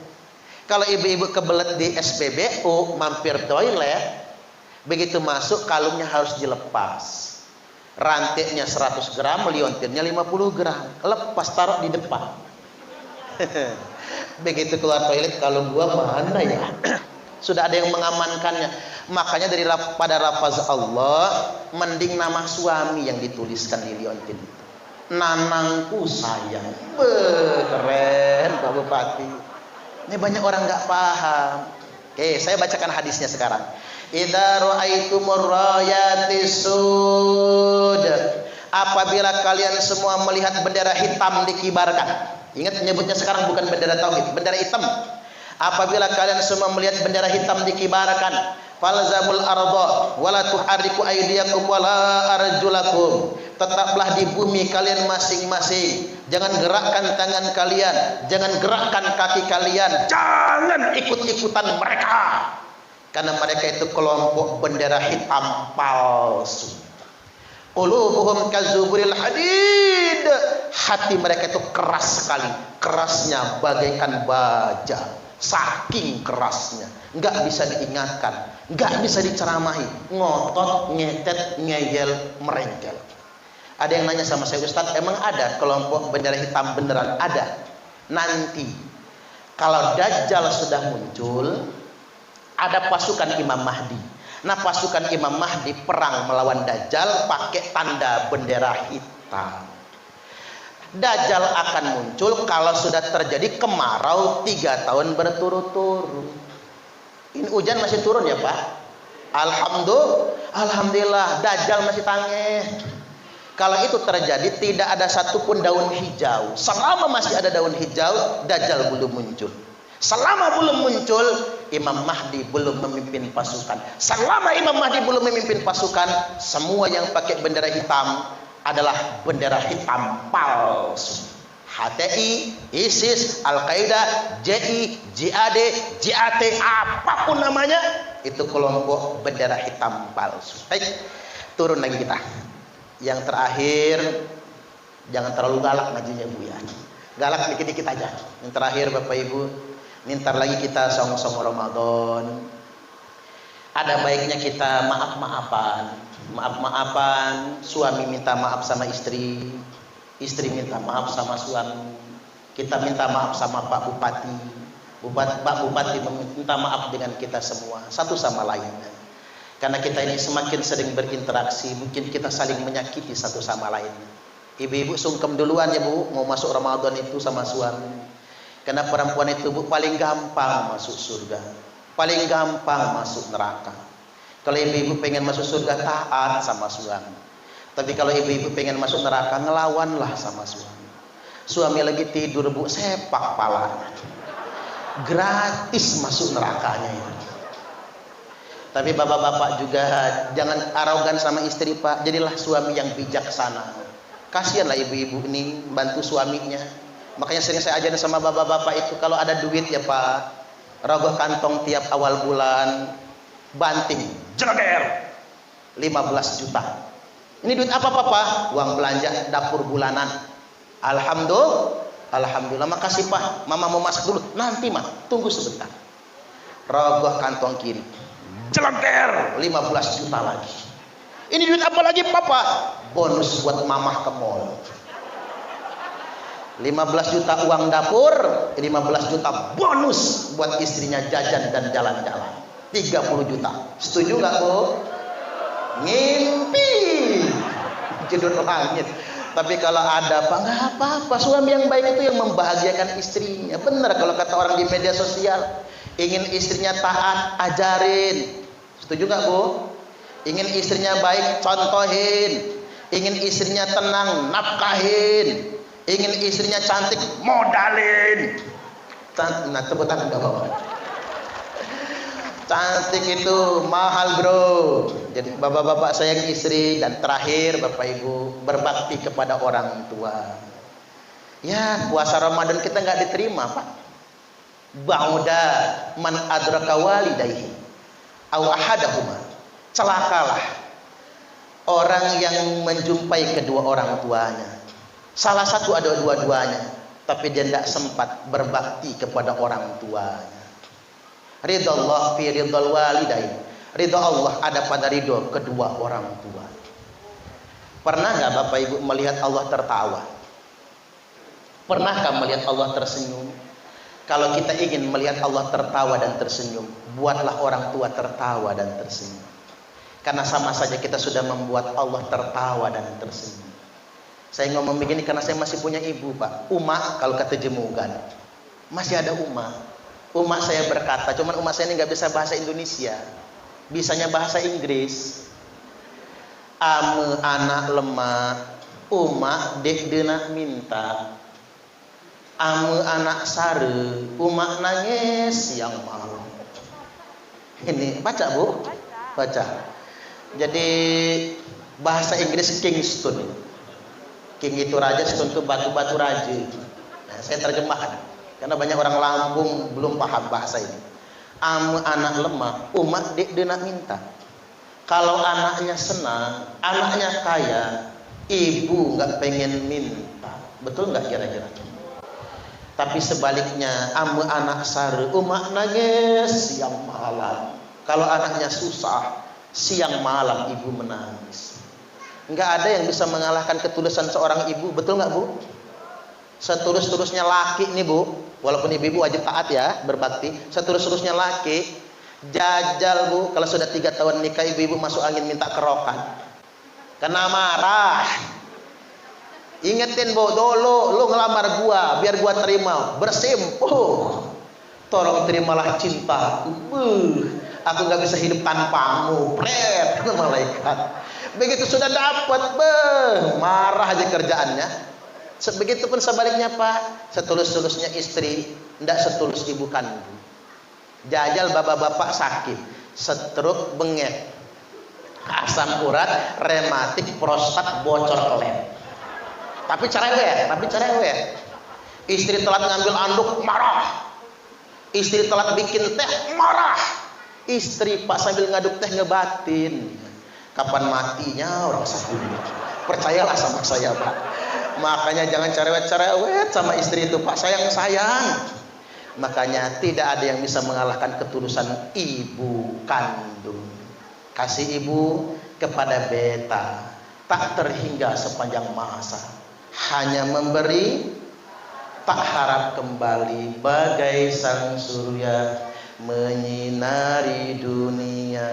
Kalau ibu-ibu kebelet di SPBU mampir toilet, begitu masuk kalungnya harus dilepas. Rantainya 100 gram, liontinnya 50 gram. Lepas taruh di depan. Begitu keluar toilet, kalung gua mana ya? Sudah ada yang mengamankannya. Makanya pada lafaz Allah, mending nama suami yang dituliskan di liontin. Nanangku sayang. Keren Pak Bupati. Ini banyak orang nggak paham. Oke, saya bacakan hadisnya sekarang. Idza ra'aitumur rayatis sud, apabila kalian semua melihat bendera hitam dikibarkan. Ingat menyebutnya sekarang bukan bendera tauhid, bendera hitam. Apabila kalian semua melihat bendera hitam dikibarkan, falzamul arda wala tuharriku aydiyakum wala arjulakum. Tetaplah di bumi kalian masing-masing. Jangan gerakkan tangan kalian, jangan gerakkan kaki kalian. Jangan ikut-ikutan mereka. Karena mereka itu kelompok bendera hitam palsu. Qulubuhum kazuburil hadid. Hati mereka itu keras sekali, kerasnya bagaikan baja. saking kerasnya, nggak bisa diingatkan, nggak bisa diceramahi, ngotot, ngetet, ngeyel, merengkel. Ada yang nanya sama saya, Ustadz, emang ada kelompok bendera hitam beneran? Ada. Nanti kalau Dajjal sudah muncul, ada pasukan Imam Mahdi. Nah, pasukan Imam Mahdi perang melawan Dajjal pakai tanda bendera hitam. Dajjal akan muncul kalau sudah terjadi kemarau 3 tahun berturut-turut. Ini hujan masih turun ya Pak? Alhamdulillah, Dajjal masih tangeh. Kalau itu terjadi tidak ada satupun daun hijau. Selama masih ada daun hijau, Dajjal belum muncul. Selama belum muncul, Imam Mahdi belum memimpin pasukan. Selama Imam Mahdi belum memimpin pasukan, semua yang pakai bendera hitam adalah bendera hitam palsu. HTI, ISIS, Al-Qaeda, JI, JAD, JAT, apapun namanya, itu kelompok bendera hitam palsu. Baik, turun lagi kita. Yang terakhir, jangan terlalu galak ngajinya Bu ya. Galak dikit-dikit aja. Yang terakhir Bapak Ibu, ntar lagi kita song-song Ramadan. Ada baiknya kita maaf-maafan, suami minta maaf sama istri minta maaf sama suami, kita minta maaf sama Pak Bupati, Pak Bupati minta maaf dengan kita semua, satu sama lainnya. Karena kita ini semakin sering berinteraksi, mungkin kita saling menyakiti satu sama lainnya. Ibu-ibu sungkem duluan ya Bu, mau masuk Ramadan itu sama suami. Karena perempuan itu Bu paling gampang masuk surga, paling gampang masuk neraka. Kalau ibu-ibu pengen masuk surga, taat sama suami. Tapi kalau ibu-ibu pengen masuk neraka, ngelawanlah sama suami. Suami lagi tidur Bu, sepak palanya. Gratis masuk nerakanya itu. Tapi bapak-bapak juga jangan arogan sama istri Pak. Jadilah suami yang bijaksana. Kasihanlah ibu-ibu ini bantu suaminya. Makanya sering saya ajarin sama bapak-bapak itu, kalau ada duit ya Pak, rogoh kantong tiap awal bulan, banting, jeleger 15 juta. Ini duit apa Papa? Uang belanja dapur bulanan. Alhamdulillah, makasih Pak. Mama mau masak dulu. Nanti Mah, tunggu sebentar. Rogoh kantong kiri, jeleger 15 juta lagi. Ini duit apa lagi Papa? Bonus buat mamah ke mall. 15 juta uang dapur, 15 juta bonus buat istrinya jajan dan jalan-jalan. 30 juta. Setuju nggak Bu? Ngimpi judul langit. Tapi kalau ada Pak, nggak apa-apa. Suami yang baik itu yang membahagiakan istrinya. Benar kalau kata orang di media sosial, ingin istrinya taat, ajarin. Setuju nggak Bu? Ingin istrinya baik, contohin. Ingin istrinya tenang, nafkahin. Ingin istrinya cantik, modalin. Nah, tepuk tangan gak apa-apa. Cantik itu mahal bro. Jadi bapak-bapak sayang istri. Dan terakhir Bapak Ibu, berbakti kepada orang tua. Ya, puasa Ramadan kita nggak diterima Pak. Ba'uda man adraka walidayhi aw ahadahuma. Celakalah orang yang menjumpai kedua orang tuanya. Salah satu ada dua-duanya, tapi dia tidak sempat berbakti kepada orang tuanya. Ridha Allah fi ridhal walidain. Ridha Allah ada pada ridho kedua orang tua. Pernah nggak Bapak Ibu melihat Allah tertawa? Pernahkah melihat Allah tersenyum? Kalau kita ingin melihat Allah tertawa dan tersenyum, buatlah orang tua tertawa dan tersenyum. Karena sama saja kita sudah membuat Allah tertawa dan tersenyum. Saya ngomong begini karena saya masih punya ibu Pak. Uma kalau kata Jemugan, masih ada Uma. Uma saya berkata, cuman Uma saya ini nggak bisa bahasa Indonesia, bisanya bahasa Inggris. Ame anak lemah, Uma dek dena minta. Ame anak sare, Uma nangis yang malam. Ini baca Bu, baca. Jadi bahasa Inggris Kingston. King itu raja, stone itu batu-batu raja. Nah, saya terjemahkan karena banyak orang Lampung belum paham bahasa ini. Ame anak lemah, umat dek nak minta. Kalau anaknya senang, anaknya kaya, ibu nggak pengen minta. Betul nggak kira-kira? Tapi sebaliknya, ame anak sare, umak nangis siang malam. Kalau anaknya susah, siang malam ibu menangis. Enggak ada yang bisa mengalahkan ketulusan seorang ibu, betul nggak Bu? Setulus-tulusnya laki nih Bu, walaupun ibu-ibu wajib taat ya, berbakti. Setulus-tulusnya laki, jajal Bu, kalau sudah 3 tahun nikah ibu-ibu masuk angin minta kerokan. Kena marah. Ingetin Bu, dulu lu ngelamar gua, biar gua terima, bersimpuh. Tolong terimalah cintaku. Aku nggak bisa hidup tanpamu. Pret, malaikat. Begitu sudah dapat, marah aja kerjaannya. Begitupun sebaliknya Pak, setulus-tulusnya istri, ndak setulus ibu kandung. Jajal bapak-bapak sakit, stroke, bengek, asam urat, rematik, prostat, bocor kelep. Tapi cerewet. Istri telat ngambil anduk, marah. Istri telat bikin teh, marah. Istri Pak sambil ngaduk teh ngebatin. Kapan matinya orang sakit. Percayalah sama saya Pak. Makanya jangan cerewet-cerewet sama istri itu Pak, sayang-sayang. Makanya tidak ada yang bisa mengalahkan ketulusan ibu kandung. Kasih ibu kepada beta tak terhingga sepanjang masa. Hanya memberi, tak harap kembali, bagai sang surya menyinari dunia.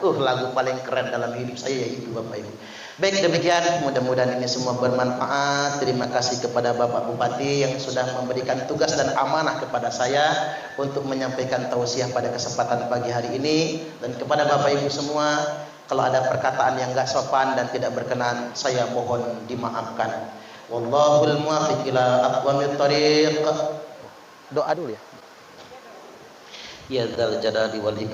Lagu paling keren dalam hidup saya ya Ibu Bapak Ibu. Baik, demikian, mudah-mudahan ini semua bermanfaat. Terima kasih kepada Bapak Bupati yang sudah memberikan tugas dan amanah kepada saya untuk menyampaikan tausiah pada kesempatan pagi hari ini. Dan kepada Bapak Ibu semua, kalau ada perkataan yang enggak sopan dan tidak berkenan, saya mohon dimaafkan. Wallahul muwaffiq ila aqwamit thariq. Doa dulu ya. Ya dzal jalali wal ikram.